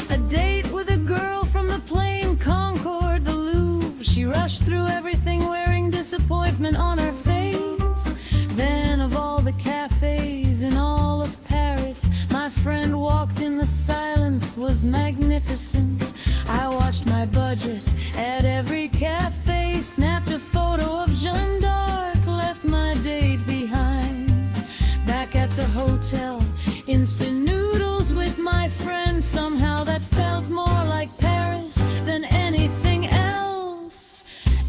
A date with a girl from the plane Concorde, the Louvre. She rushed through everything wearing disappointment on her face. Then of all the cafes in all of Paris, my friend walked in, the silence was magnificent. I watched my budget at every cafe, snapped a photo of Jeanne d'Arc, left my date behind. Back at the hotel, instant noodles with my friend. Somehow that felt more like Paris than anything else.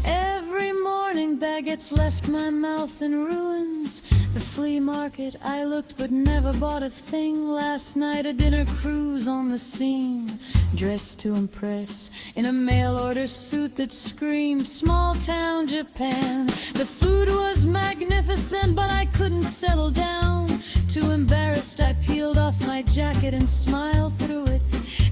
Every morning baguettes left my mouth in ruins. The flea market, I looked but never bought a thing. Last night a dinner cruise on the scene, dressed to impress in a mail-order suit that screamed small town Japan. The food was magnificent, but I couldn't settle down. Too embarrassed, I peeled off my jacket and smiled through it.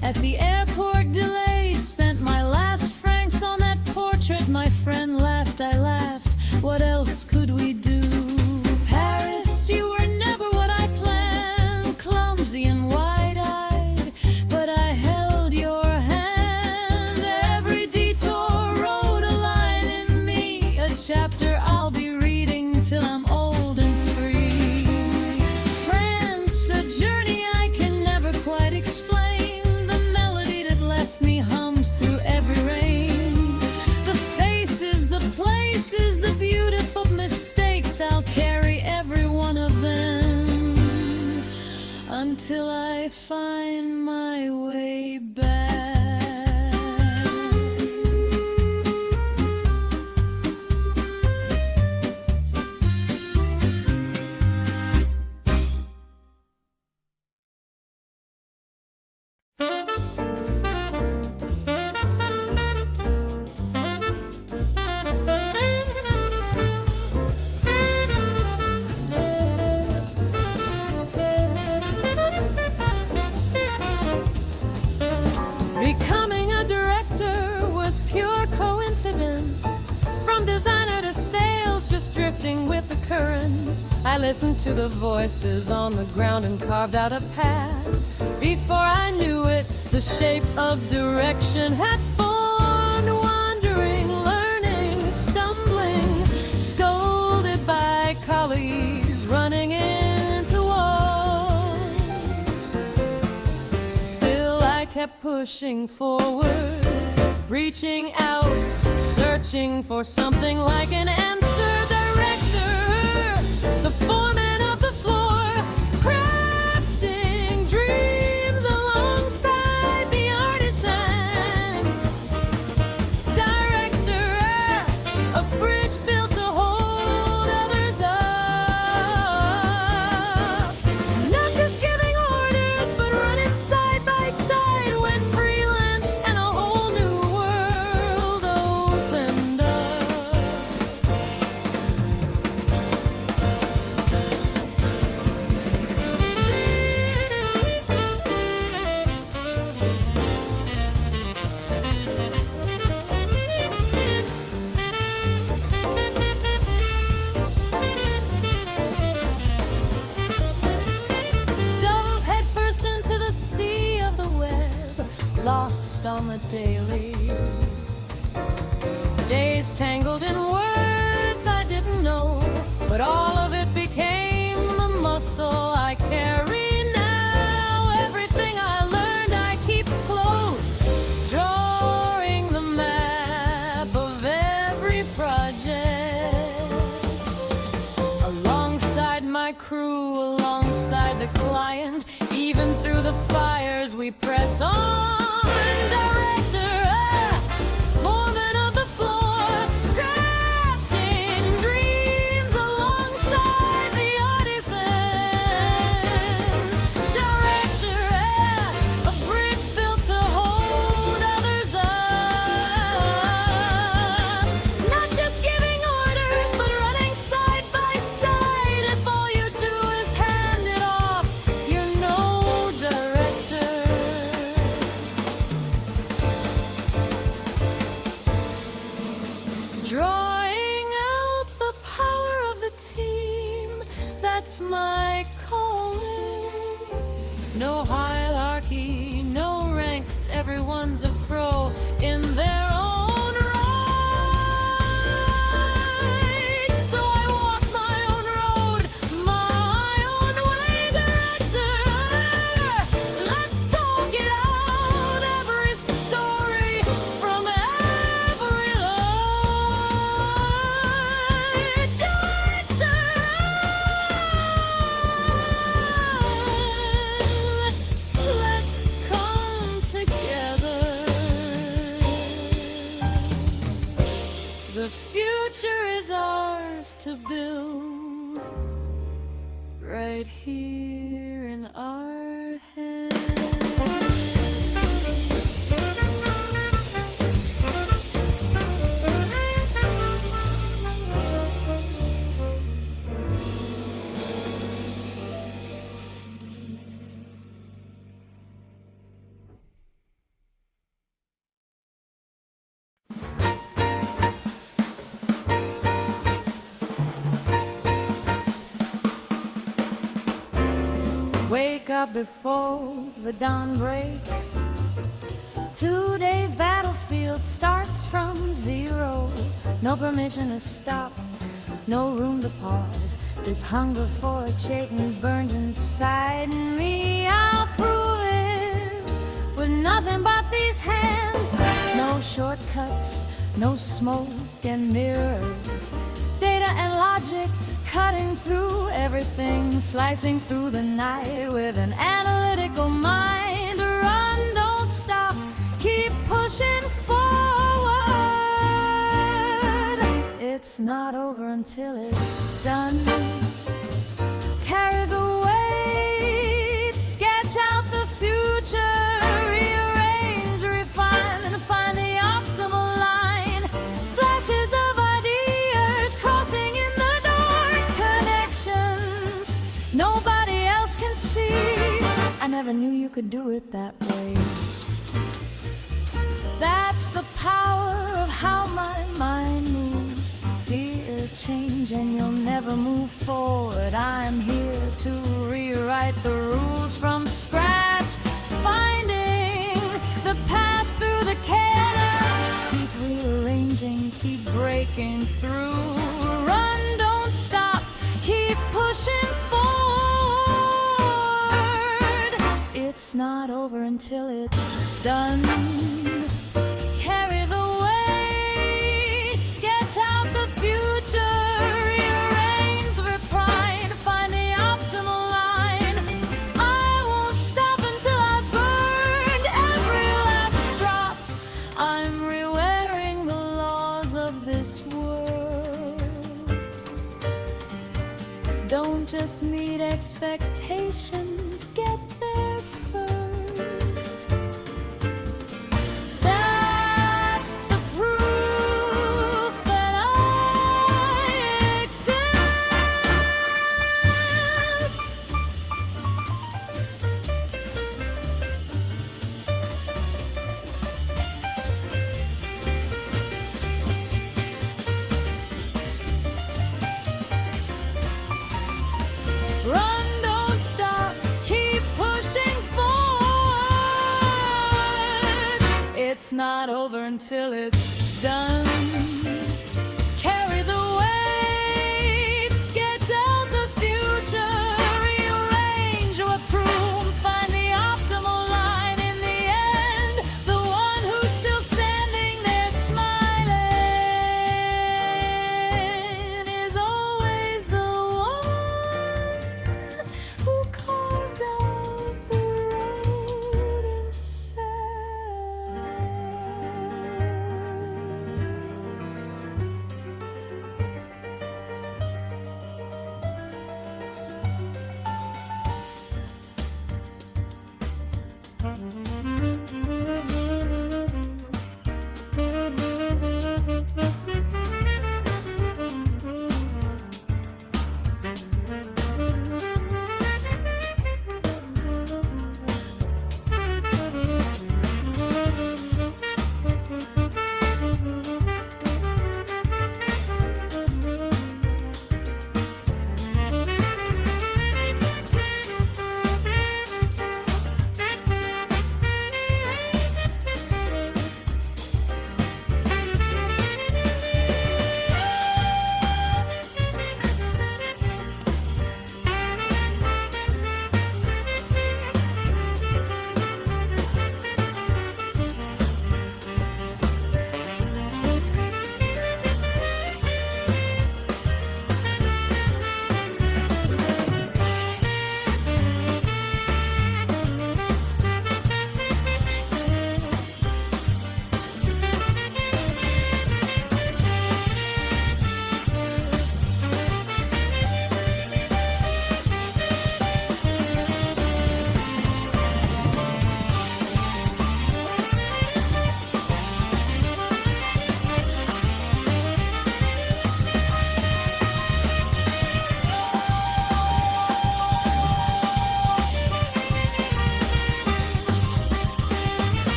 At the airport delay, spent my last francs on that portrait. My friend laughed, I laughed. What else could we do? Paris, you were never what I planned, clumsy and wide-eyed, but I held your hand. Every detour wrote a line in me, a chapter I'll be reading till I'm old and free. France, a journey I can never quite explain. The melody that left me hums through every rain. The faces, the places, the beautiful mistakes, I'll carry every one of them until I find my way back. freelance, from designer to sales, just drifting with the current. I listened to the voices on the ground and carved out a path. Before I knew it, the shape of direction had formed, wandering, learning, stumbling, scolded by colleagues, running into walls. Still I kept pushing forward, reaching out, searching for something like an answer. Director, the foreman of the floor, crafting dreams alongside the artisans. Director, a bridge built to hold others up. Not just giving orders, but running side by side when freelance and a whole new world opened up. Dove headfirst into the sea of the web, lost on the daily. Days tangled in words I didn't know, but all of it became the muscle I carry now. Everything I learned I keep close, drawing the map of every project. Alongside my crew, alongside the client, even through the fires we press on. Director, foreman of the floor, crafting dreams alongside the artisans. Director, a bridge built to hold others up. Not just giving orders, but running side by side. If all you do is hand it off, you're no director. Drawing out the power of the team, that's my calling. No hierarchy, no ranks, everyone's a pro in their own right. So I walk my own road, my own way. Director, let's talk it out, every story from every line. Director, let's come together. The future is ours to build, right here in our hands. Wake up before the dawn breaks. Today's battlefield starts from zero. No permission to stop, no room to pause. This hunger for a change burns inside me. I'll prove it with nothing but these hands. No shortcuts, no smoke and mirrors. Data and logic cutting through everything, slicing through the night with an analytical mind. Run, don't stop, keep pushing forward. It's not over until it's done. Carry the weight, sketch out the future, rearrange, refine, and find the optimal line. Flashes of ideas crossing in the dark, connections nobody else can see. I never knew you could do it that way. That's the power of how my mind moves. Fear change and you'll never move forward. I'm here to rewrite the rules from scratch, finding the path through the chaos. Keep rearranging, keep breaking through. Run, don't stop, keep pushing forward. It's not over until it's done. Carry the weight, sketch out the future, rearrange the pride, find the optimal line. I won't stop until I've burned every last drop. I'm rewearing the laws of this world. Don't just meet expectations, get there first. That's the proof that I exist. Run, don't stop, keep pushing forward. It's not over until it's done. Carry the weight, sketch out the future, rearrange your proof, find the optimal line. In the end, the one who's still standing there smiling is always the one who carved out the road himself.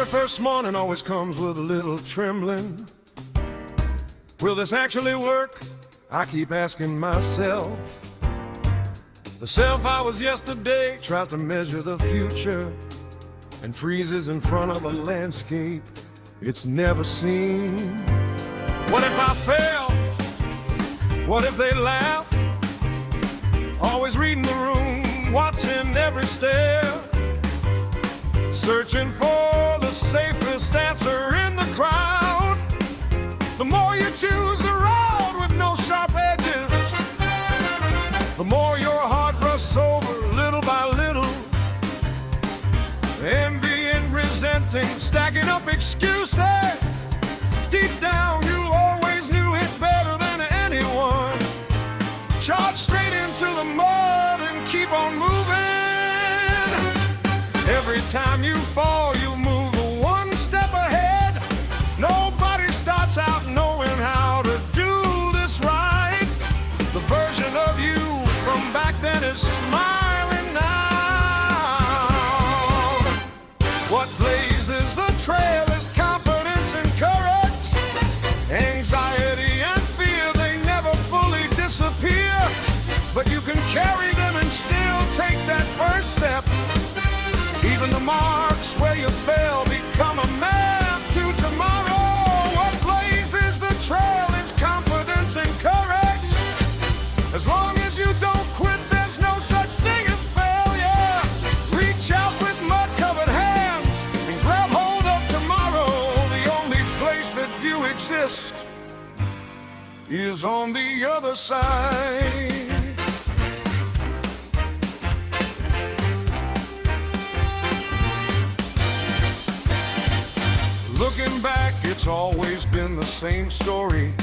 First morning always comes with a little trembling. Will this actually work? I keep asking myself. The self I was yesterday tries to measure the future and freezes in front of a landscape it's never seen. What if I fail? What if they laugh? Always reading the room, watching every step, searching for the safest answer in the crowd. The more you choose the road with no sharp edges, the more your heart rusts over little by little. lamenting, stacking up excuses. Deep down, you always knew it better than anyone. Charge straight into the mud and keep on moving. Every time you fall, you move one step ahead. Nobody starts out knowing how to do this right. The version of you from back then is smiling now. What blazes the trail is confidence and courage. Anxiety and fear, they never fully disappear. But you can carry them and still take that first step. Even the marks where you fell become a map to tomorrow. What blazes the trail is confidence and courage. As long as you don't quit, there's no such thing as failure. Reach out with mud-covered hands and grab hold of tomorrow. The only place that you exist is on the other side. Looking back, it's always been the same story.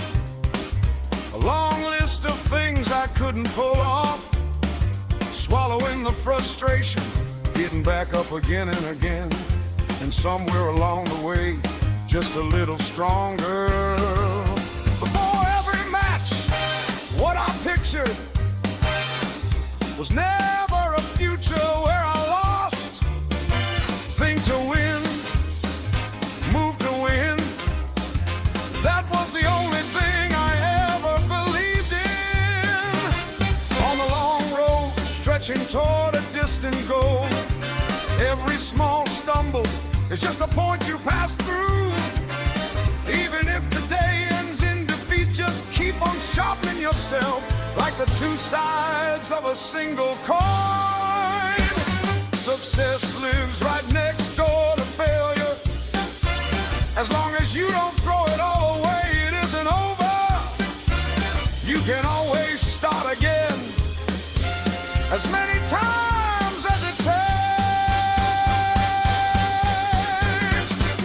A long list of things I couldn't pull off. Swallowing the frustration, getting back up again and again. And somewhere along the way, just a little stronger. Before every match, what I pictured was never a future where I lost. Think to win, move to win. That was the only thing I ever believed in. On the long road, stretching toward a distant goal. Every small stumble is just a point you pass through. Even if today ends in defeat, just keep on sharpening yourself like the two sides of a single coin. Success lives right next door to failure. As long as you don't throw it all away, it isn't over. You can always start again as many times as it takes.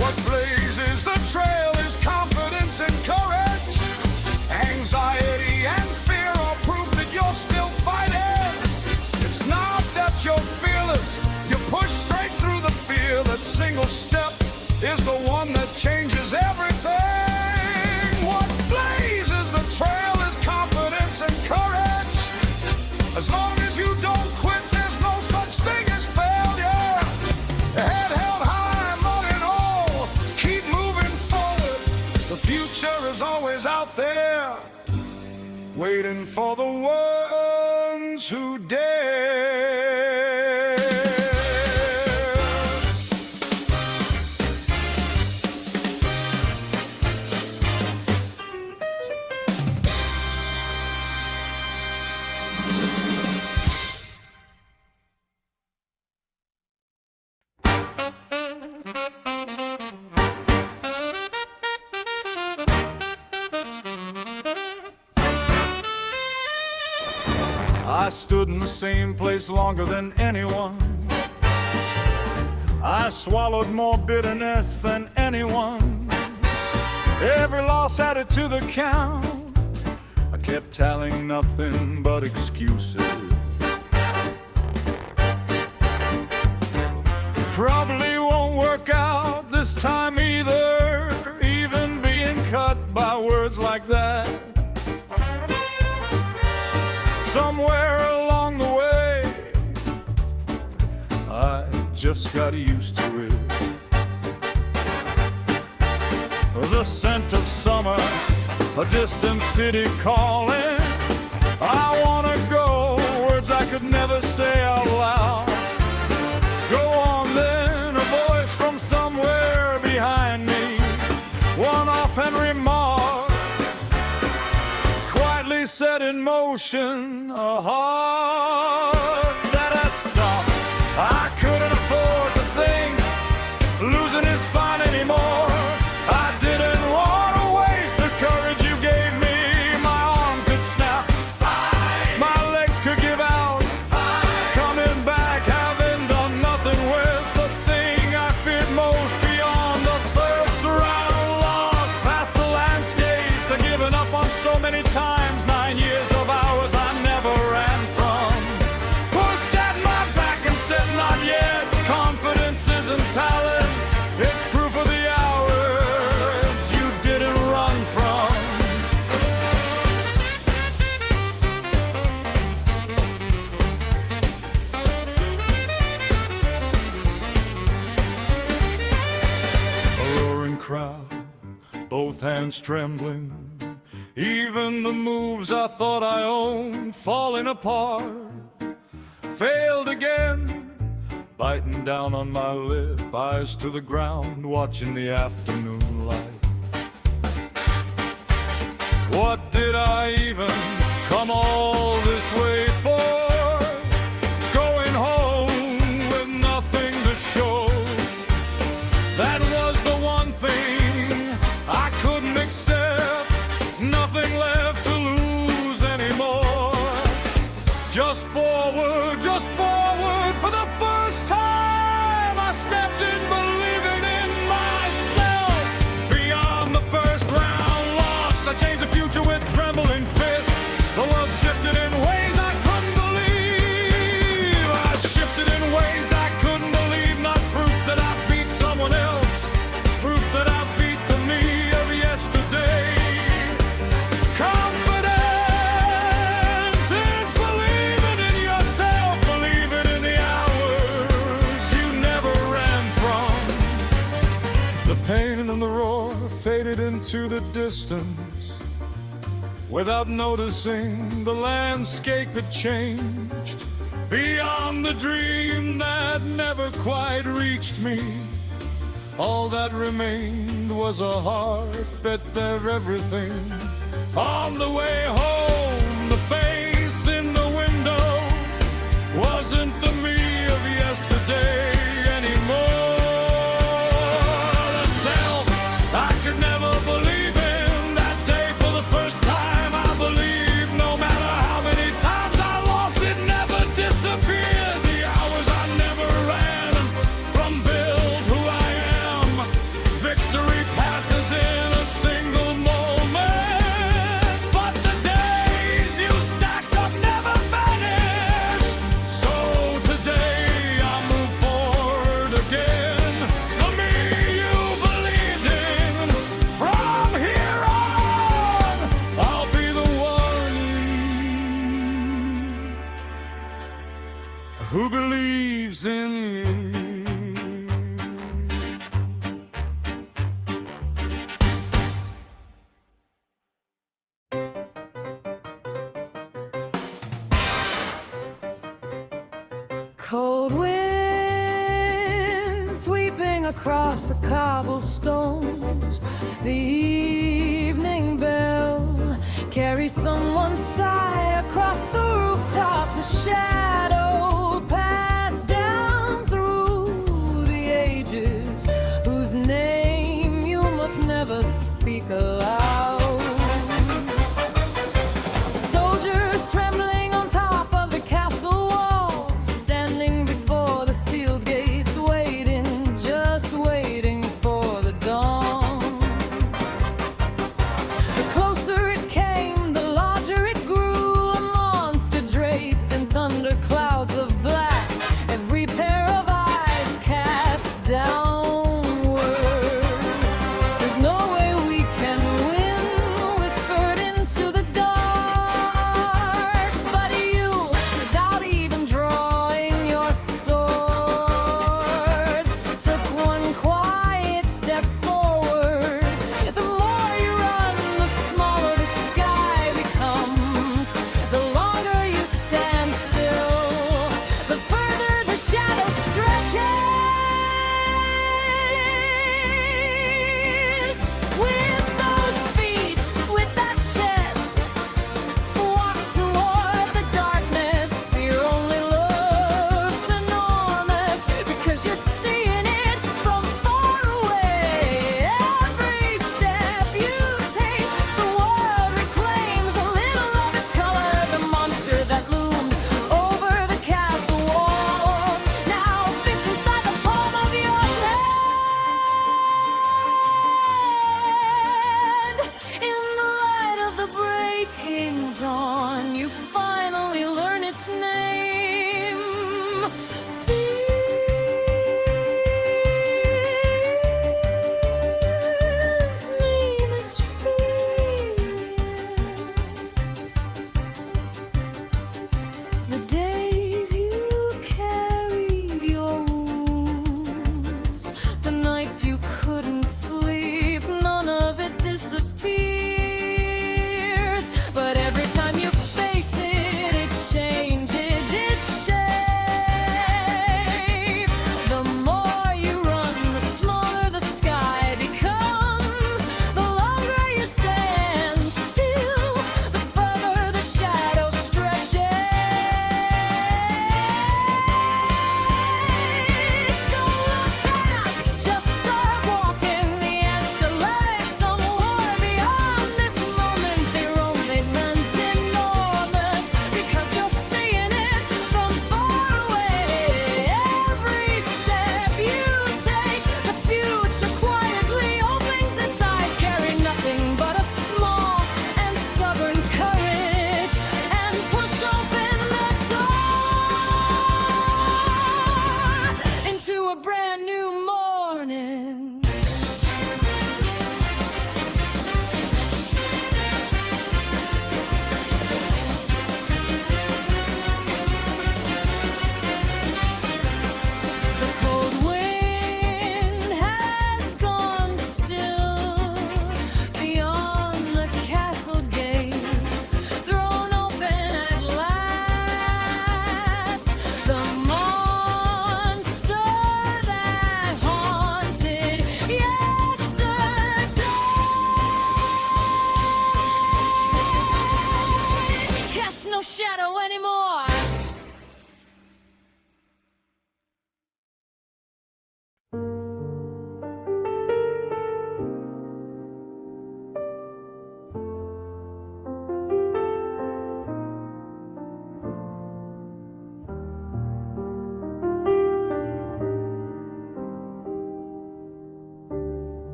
What blazes the trail is confidence and courage. Anxiety and fear are proof that you're still fighting. It's not that you're fearless, you push straight through the fear. That single step is the one that changes everything. What blazes the trail is confidence and courage. As long as you don't quit, there's no such thing as failure. Head held high, mud and all, keep moving forward. The future is always out there, waiting for the ones who dare. I stood in the same place longer than anyone. I swallowed more bitterness than anyone. Every loss added to the count. I kept telling nothing but excuses. Probably won't work out this time either, even being cut by words like that. Somewhere along the way, I just got used to it. The scent of summer, a distant city calling. I wanna go, words I could never say out loud. Go on then, a voice from somewhere behind me, one offhand remark quietly set in motion a heart that had stopped. I couldn't afford to think losing is fine anymore. I didn't want to waste the courage you gave me. My arm could snap, my legs could give out. Coming back, having done nothing was the thing I feared most beyond. hands trembling. Even the moves I thought I owned falling apart. Failed again, biting down on my lip, eyes to the ground, watching the afternoon light. What did I even come all this way for? Going home with nothing to show. That was the one thing I couldn't accept. Nothing left to lose anymore. Just forward for the first time I stepped in believing in myself. Beyond the first round loss, I changed the future with trembling fists. The world shifted in ways I couldn't believe. I shifted in ways I couldn't believe. Not proof that I beat someone else, proof that I beat the me of yesterday. Confidence is believing in yourself, believing in the hours you never ran from. The pain and the roar faded into the distance. Without noticing, the landscape had changed. Beyond the dream that never quite reached me, all that remained was a heart bet they're everything. On the way home, the face in the window wasn't the me of yesterday anymore. The self I could never believe in, that day for the first time I believed. No matter how many times I lost, it never disappeared. The hours I never ran from build who I am. Victory passes in a single moment, but the days you stacked up never vanish. So today I move forward again, the me you believed in. From here on, I'll be the one who believes in you. Cold wind sweeping across the cobblestones. The evening bell carries someone's sigh across the rooftops. A shadow passed down through the ages, whose name you must never speak aloud. Soldiers trembling on top of the castle walls, standing before the sealed gates, waiting, just waiting for the dawn. The closer it came, the larger it grew, a monster draped in thunder clouds of black.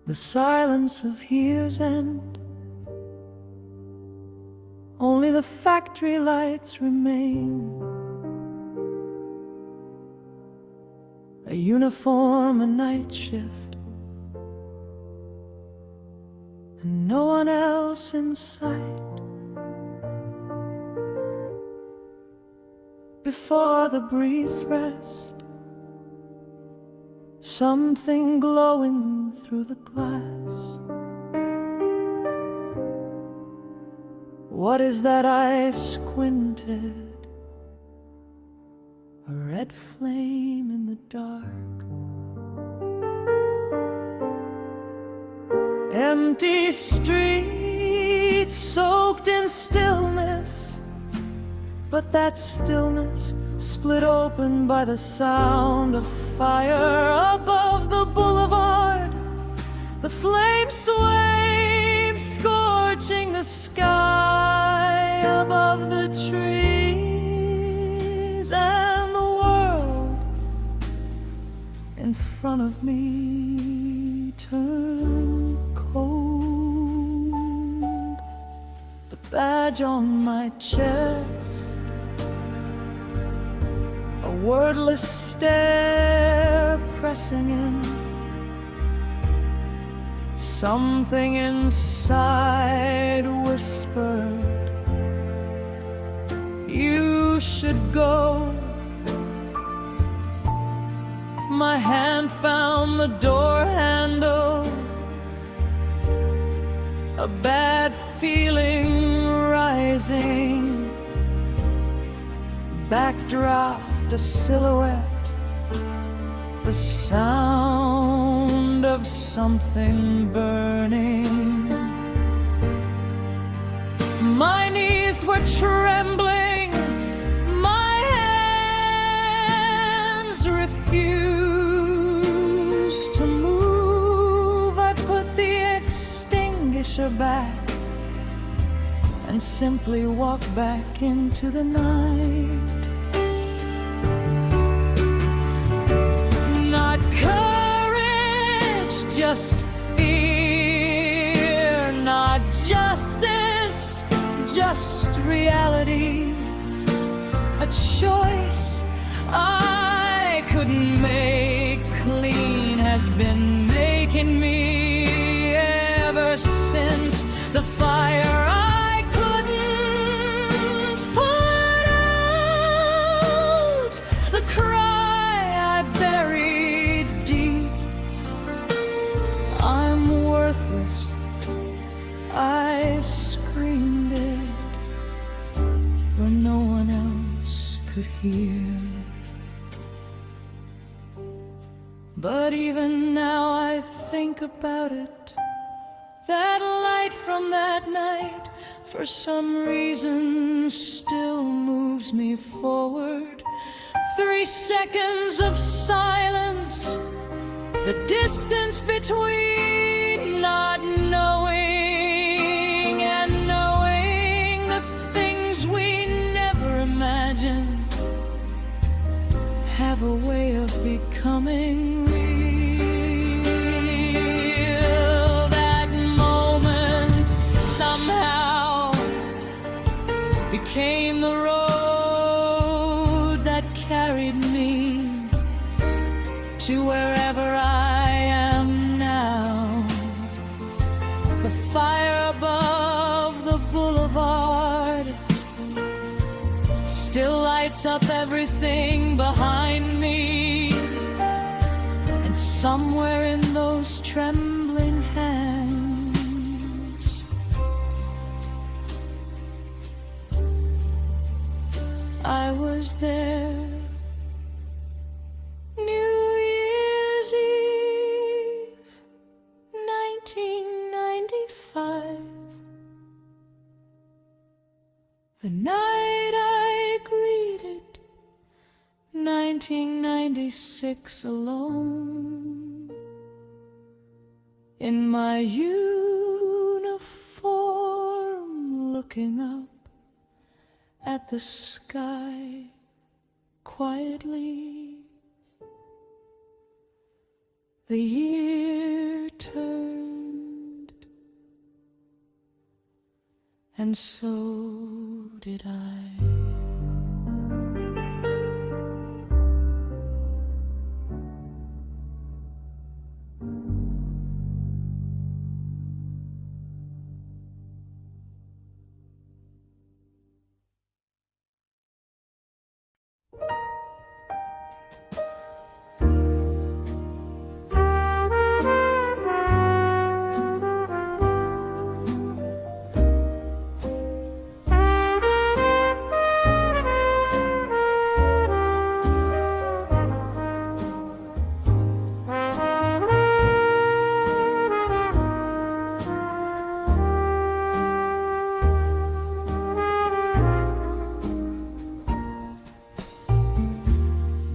the silence of year's end. Only the factory lights remain, a uniform, a night shift, and no one else in sight. Before the brief rest, something glowing through the glass. What is that? I squinted. A red flame in the dark. Empty streets soaked in stillness, but that stillness split open by the sound of fire above the boulevard. The flames swayed, scorching the sky above the trees, and the world in front of me turned cold. The badge on my chest, a wordless stare pressing in. Something inside whispered, you should go. My hand found the door handle, a bad feeling rising. Backdraft, a silhouette, the sound of something burning. My knees were trembling, my hands refused to move. I put the extinguisher back and simply walked back into the night. Not courage, just fear. Not justice, just reality. A choice I couldn't make clean has been making me ever since. The fire I couldn't put out, the cry I buried deep. I'm worthless, I screamed it where no one else could hear. But even now I think about it, that light from that night for some reason still moves me forward. 3 seconds of silence, the distance between not knowing and knowing, the things we never imagined have a way of becoming real. That moment somehow became the road that carried me to wherever I am now. The fire above the boulevard still lights up everything behind me, and somewhere in those trembling hands I was there. New Year's Eve, 1995. The night I greeted 1996 alone. In my uniform, looking up at the sky quietly. The year turned and so did I.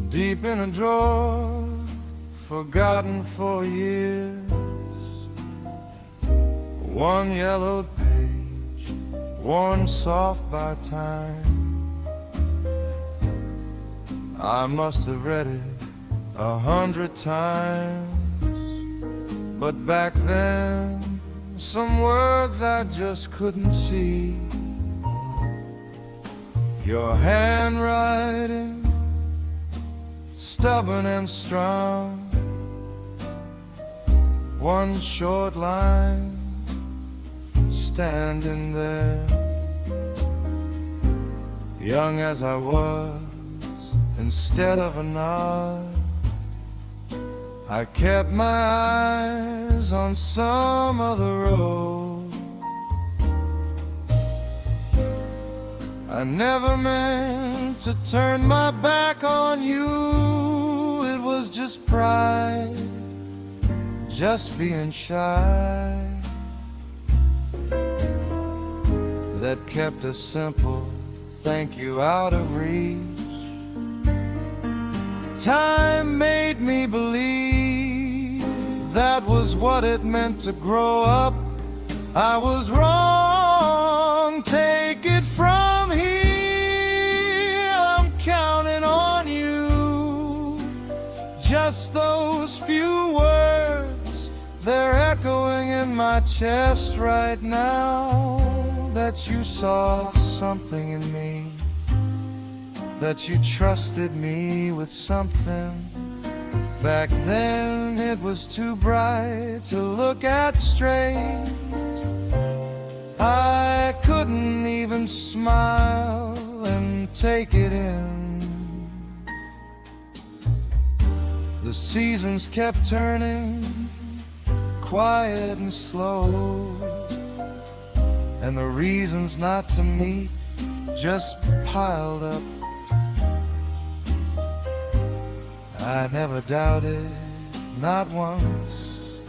Deep in a drawer, forgotten for years, one yellowed page, worn soft by time. I must have read it 100 times, but back then, some words I just couldn't see. Your handwriting, stubborn and strong, one short line standing there. Young as I was, instead of a nod, I kept my eyes on some other road. I never meant to turn my back on you. It was just pride, just being shy, that kept a simple thank you out of reach. Time made me believe that was what it meant to grow up. I was wrong, take it from here. I'm counting on you. Just those few words, they're echoing in my chest right now. That you saw something in me, that you trusted me with something. Back then it was too bright to look at straight. I couldn't even smile and take it in. The seasons kept turning, quiet and slow, and the reasons not to meet just piled up. I never doubted, not once,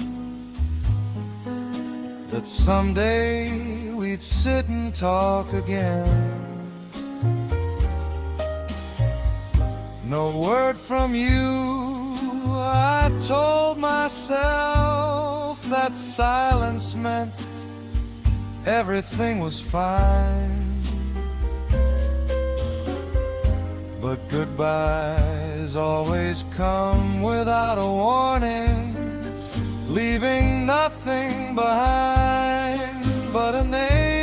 that someday we'd sit and talk again. No word from you, I told myself that silence meant everything was fine. But goodbyes always come without a warning, leaving nothing behind but a name.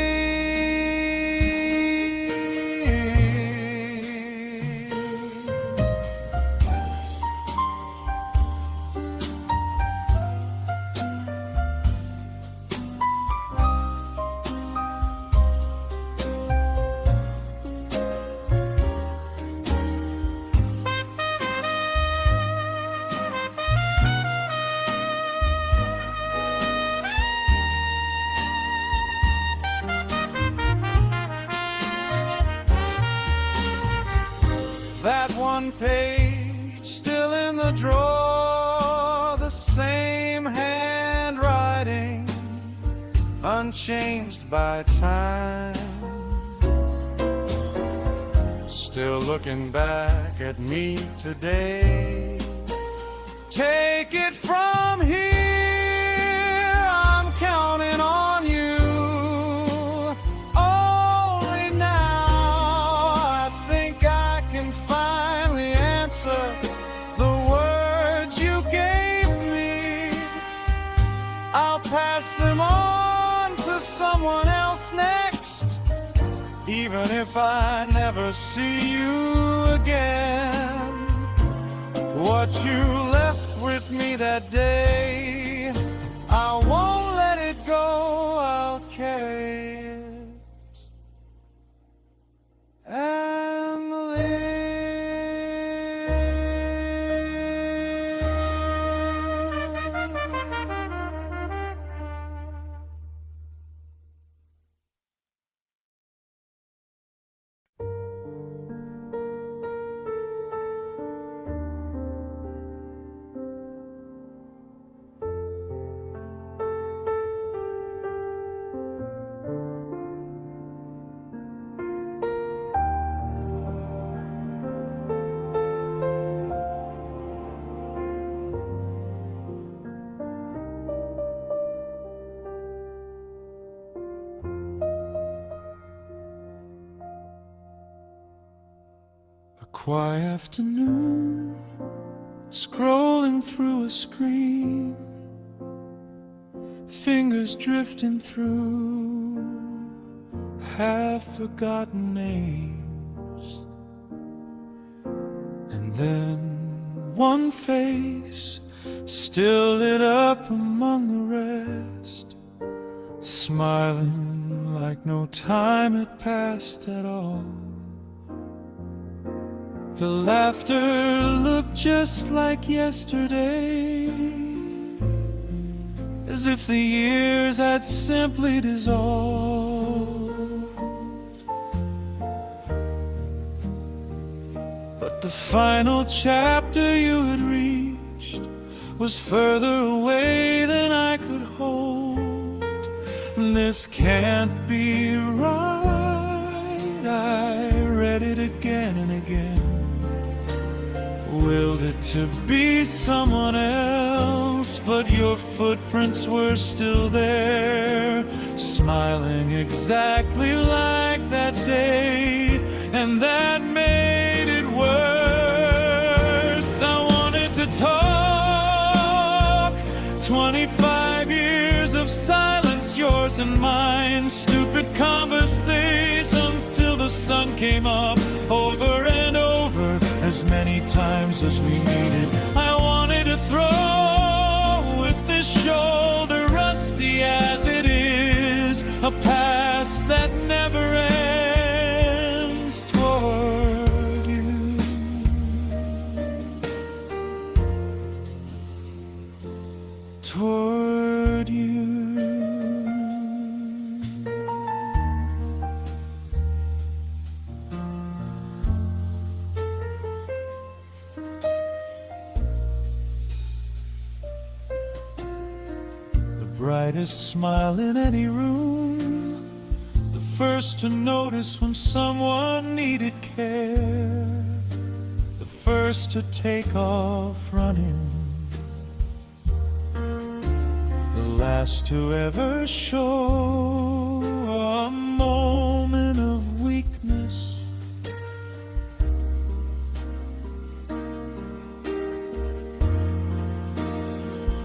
That one page still in the drawer, the same handwriting, unchanged by time. Still looking back at me today. Take it from here, I'm counting on you. Only now I think I can finally answer the words you gave me. I'll pass them on to someone else next. even if I never see you again. What you left with me that day, I won't let it go, I'll carry it and live. Quiet afternoon, scrolling through a screen, fingers drifting through half-forgotten names. And then one face still lit up among the rest, smiling like no time had passed at all. The laughter looked just like yesterday, as if the years had simply dissolved. But the final chapter you had reached was further away than I could hold. This can't be right. I read it again and again, willed it to be someone else, but your footprints were still there, smiling exactly like that day, and that made it worse. I wanted to talk, 25 years of silence, yours and mine, stupid conversations till the sun came up, over and over, as many times as we needed. I wanted to throw with this shoulder rusty as it is, a past that never ends, toward you, toward you. Brightest smile in any room, the first to notice when someone needed care, the first to take off running, the last to ever show a moment of weakness.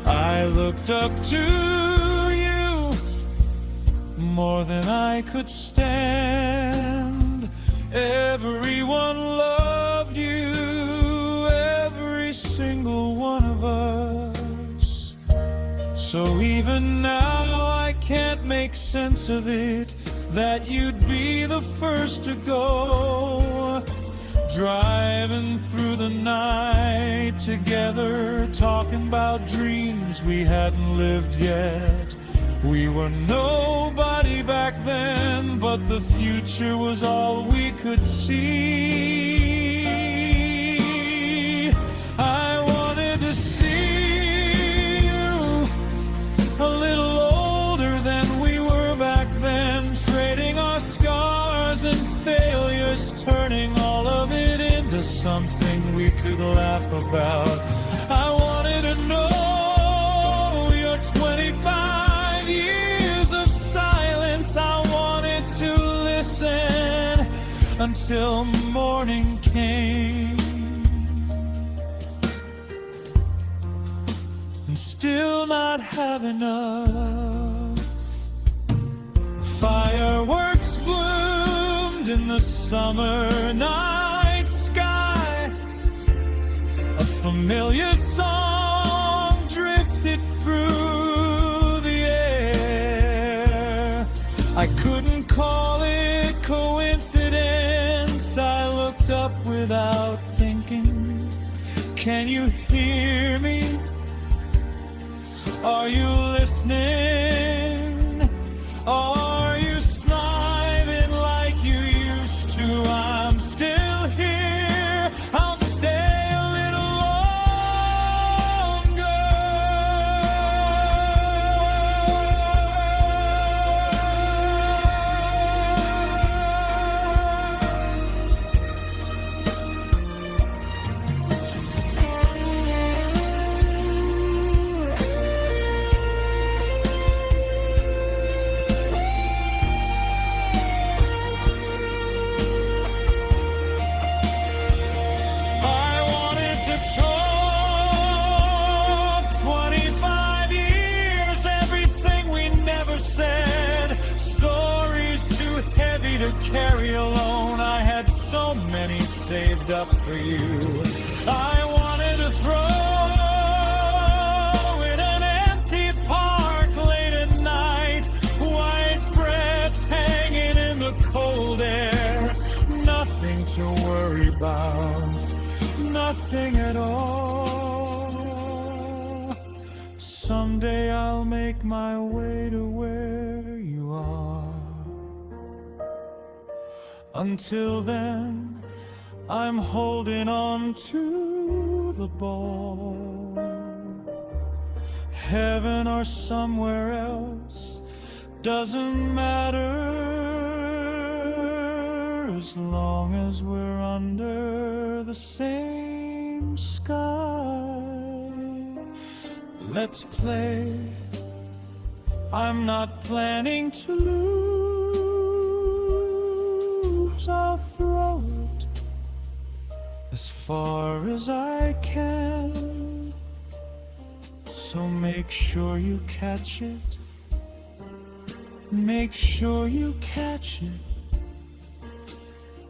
I looked up to more than I could stand. Everyone loved you, every single one of us. So even now I can't make sense of it, that you'd be the first to go. Driving through the night together, talking about dreams we hadn't lived yet. We were nobody back then, but the future was all we could see. I wanted to see you a little older than we were back then, trading our scars and failures, turning all of it into something we could laugh about. I wanted to know your 25 years of silence. I wanted to listen until morning came, and still not have enough. Fireworks bloomed in the summer night sky. A familiar song drifted through the air. I couldn't call it coincidence. I looked up without thinking. Can you hear me? Are you listening? Are you smiling like you used to? I'm still here. I'll stay a little to carry alone. I had so many saved up for you. I wanted to throw in an empty park late at night, white breath hanging in the cold air. Nothing to worry about, nothing at all. Someday I'll make my way to where you are. Until then, I'm holding on to the ball. Heaven or somewhere else doesn't matter, as long as we're under the same sky. Let's play. I'm not planning to lose. I'll throw it as far as I can. So make sure you catch it. Make sure you catch it.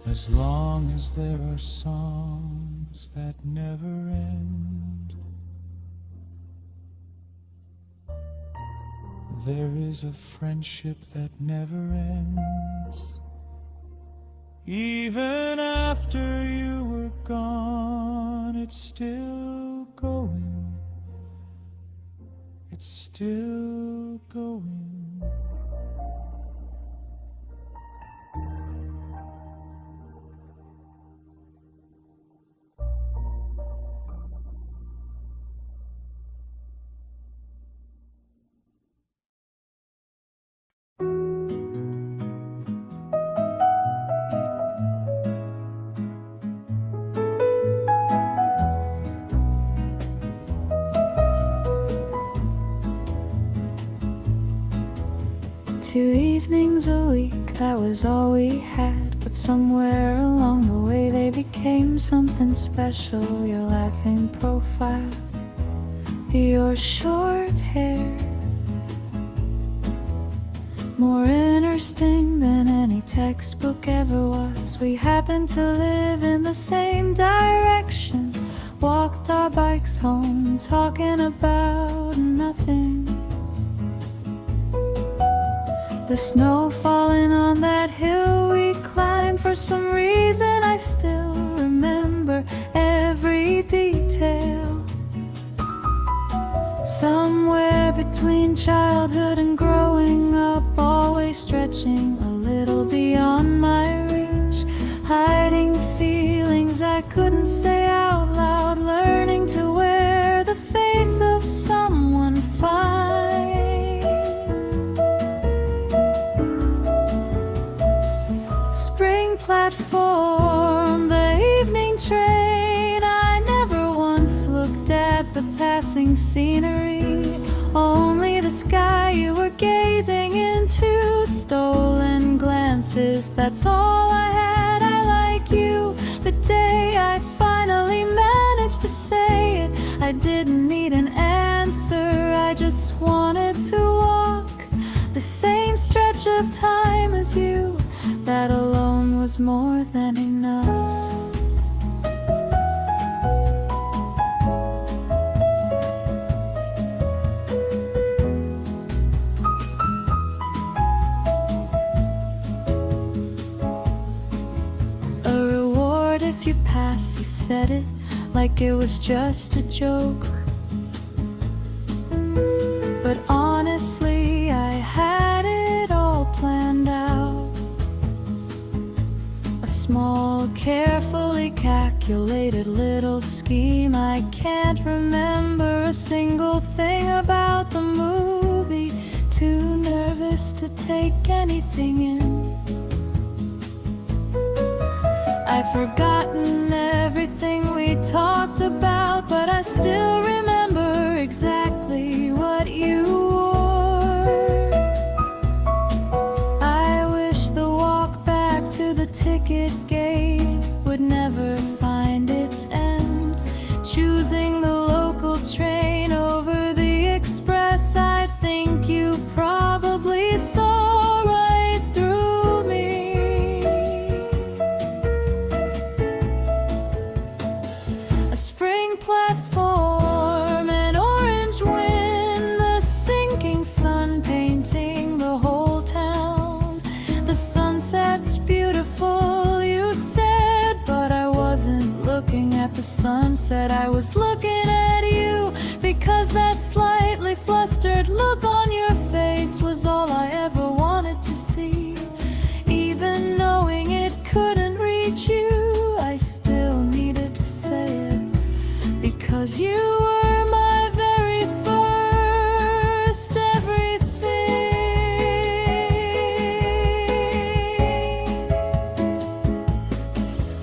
As long as there are songs that never end, there is a friendship that never ends. Even after you were gone, it's still going. It's still going. Two evenings a week, that was all we had. But somewhere along the way they became something special. Your laughing profile, your short hair, more interesting than any textbook ever was. We happened to live in the same direction, walked our bikes home, talking about nothing. The snow falling on that hill we climbed, for some reason I still remember every detail. Somewhere between childhood and growing up, always stretching a little beyond my reach, hiding feelings I couldn't say out loud, learning to wear the face of someone fine. Spring platform, the evening train, I never once looked at the passing scenery, only the sky you were gazing into, stolen glances, that's all I had. I like you. The day I finally managed to say it, I didn't need an answer, I just wanted to walk the same stretch of time as you, that alone was more than enough. A reward if you pass, you said it like it was just a joke. But honestly, I had it all planned out. A small, carefully calculated little scheme. I can't remember a single thing about the movie. Too nervous to take anything in. I've forgotten everything we talked about, but I still remember exactly what you wore. I wish the walk back to the ticket gate would never find its end. Choosing the local train over the express, I think you probably saw right through me. A spring platform, an orange wind, the sinking sun painting the whole town. The sunset's beautiful, you said, but I wasn't looking at the sunset. I was looking at you, because that slightly flustered look on your face was all I ever wanted to see. Even knowing it couldn't reach you, I still needed to say it, because you were my very first everything.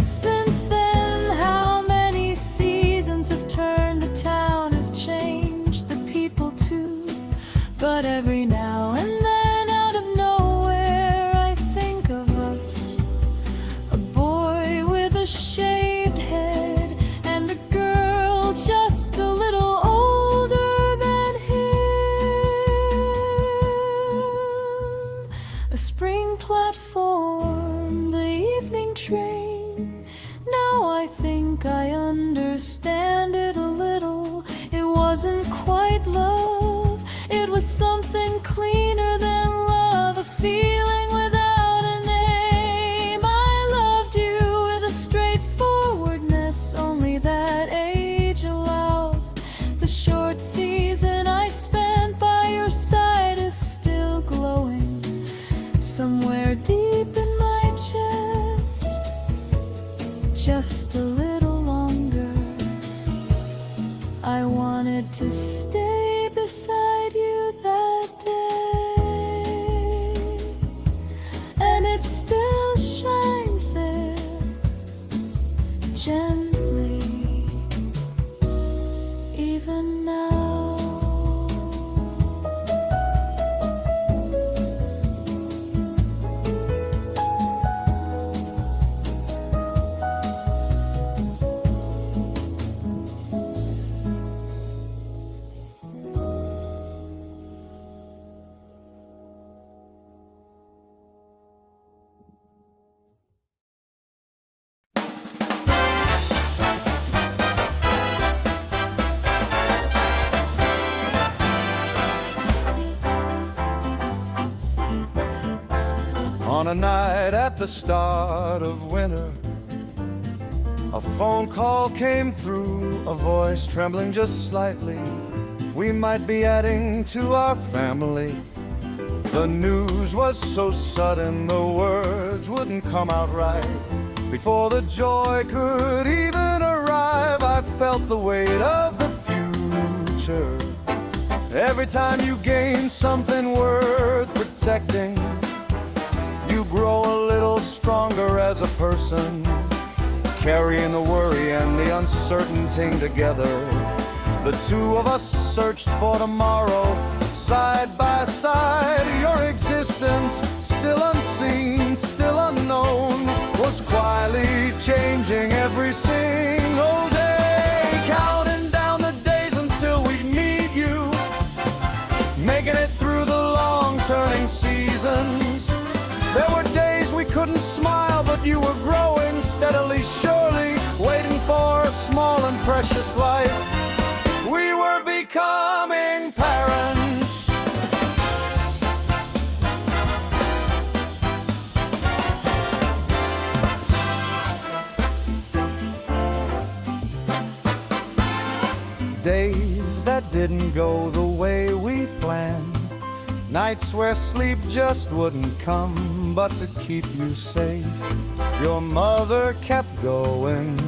Since then, how many seasons have turned, the town has changed, the people too. But every now and then, out of nowhere, I think of us. A boy with a shaved head and a girl just a little older than him. A spring platform, the evening train. Now I think I understand it a little. It wasn't quite love, it was something cleaner than love, a feeling without a name. I loved you with a straightforwardness only that age allows. The short season I spent by your side is still glowing somewhere deep in my chest. Just a little longer. I wanted to stay beside you that day, and it still shines there gently, even now. On a night at the start of winter, a phone call came through, a voice trembling just slightly. We might be adding to our family. The news was so sudden, the words wouldn't come out right. Before the joy could even arrive, I felt the weight of the future. Every time you gain something worth protecting, you grow a little stronger as a person, carrying the worry and the uncertainty together. The two of us searched for tomorrow, side by side. Your existence, still unseen, still unknown, was quietly changing every single day. Counting down the days until we'd meet you, making it through the long turning seasons. There were days we couldn't but you were growing steadily, surely, waiting for a small and precious life. We were becoming parents. Days that didn't go the way we planned, nights where sleep just wouldn't come. But to keep you safe, your mother kept going,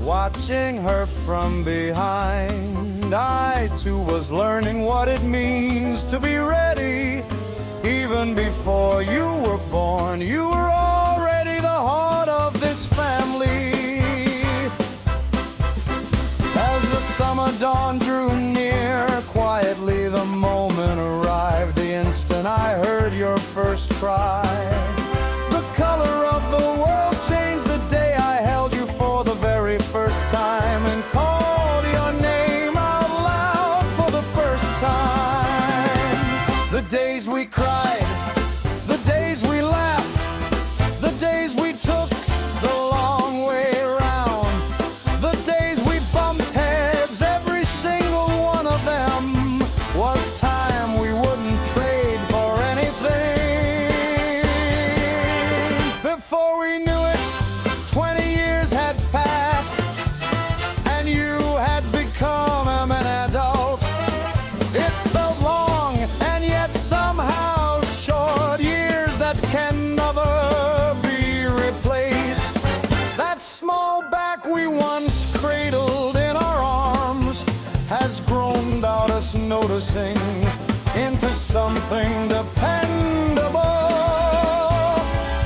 watching her from behind. I too was learning what it means to be ready. Even before you were born, you were already the heart of this family. As the summer dawn drew near, quietly the moment arrived. The instant I heard your first cry, the color of the world changed the day I held you for the very first time and called your name out loud for the first time. The days we cried, the days we laughed, the days we took the long way round, the days we bumped heads, every single one of them was time we wouldn't trade for anything. Before we knew it, 20 years had passed, and you had become an adult. It felt long, and yet somehow short, years that can never be replaced. That small back we once cradled in our arms has grown without us noticing into something dependable.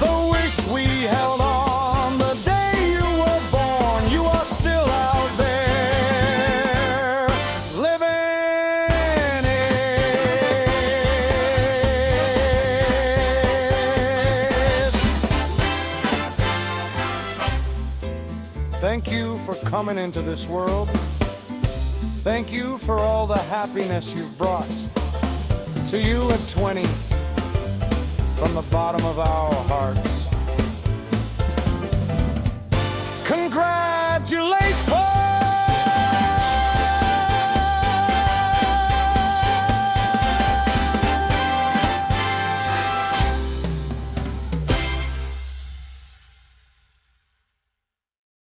The wish we held on the day you were born, you are still out there living it. Thank you for coming into this world. Thank you for all the happiness you've brought. To you at 20, from the bottom of our hearts, congratulations!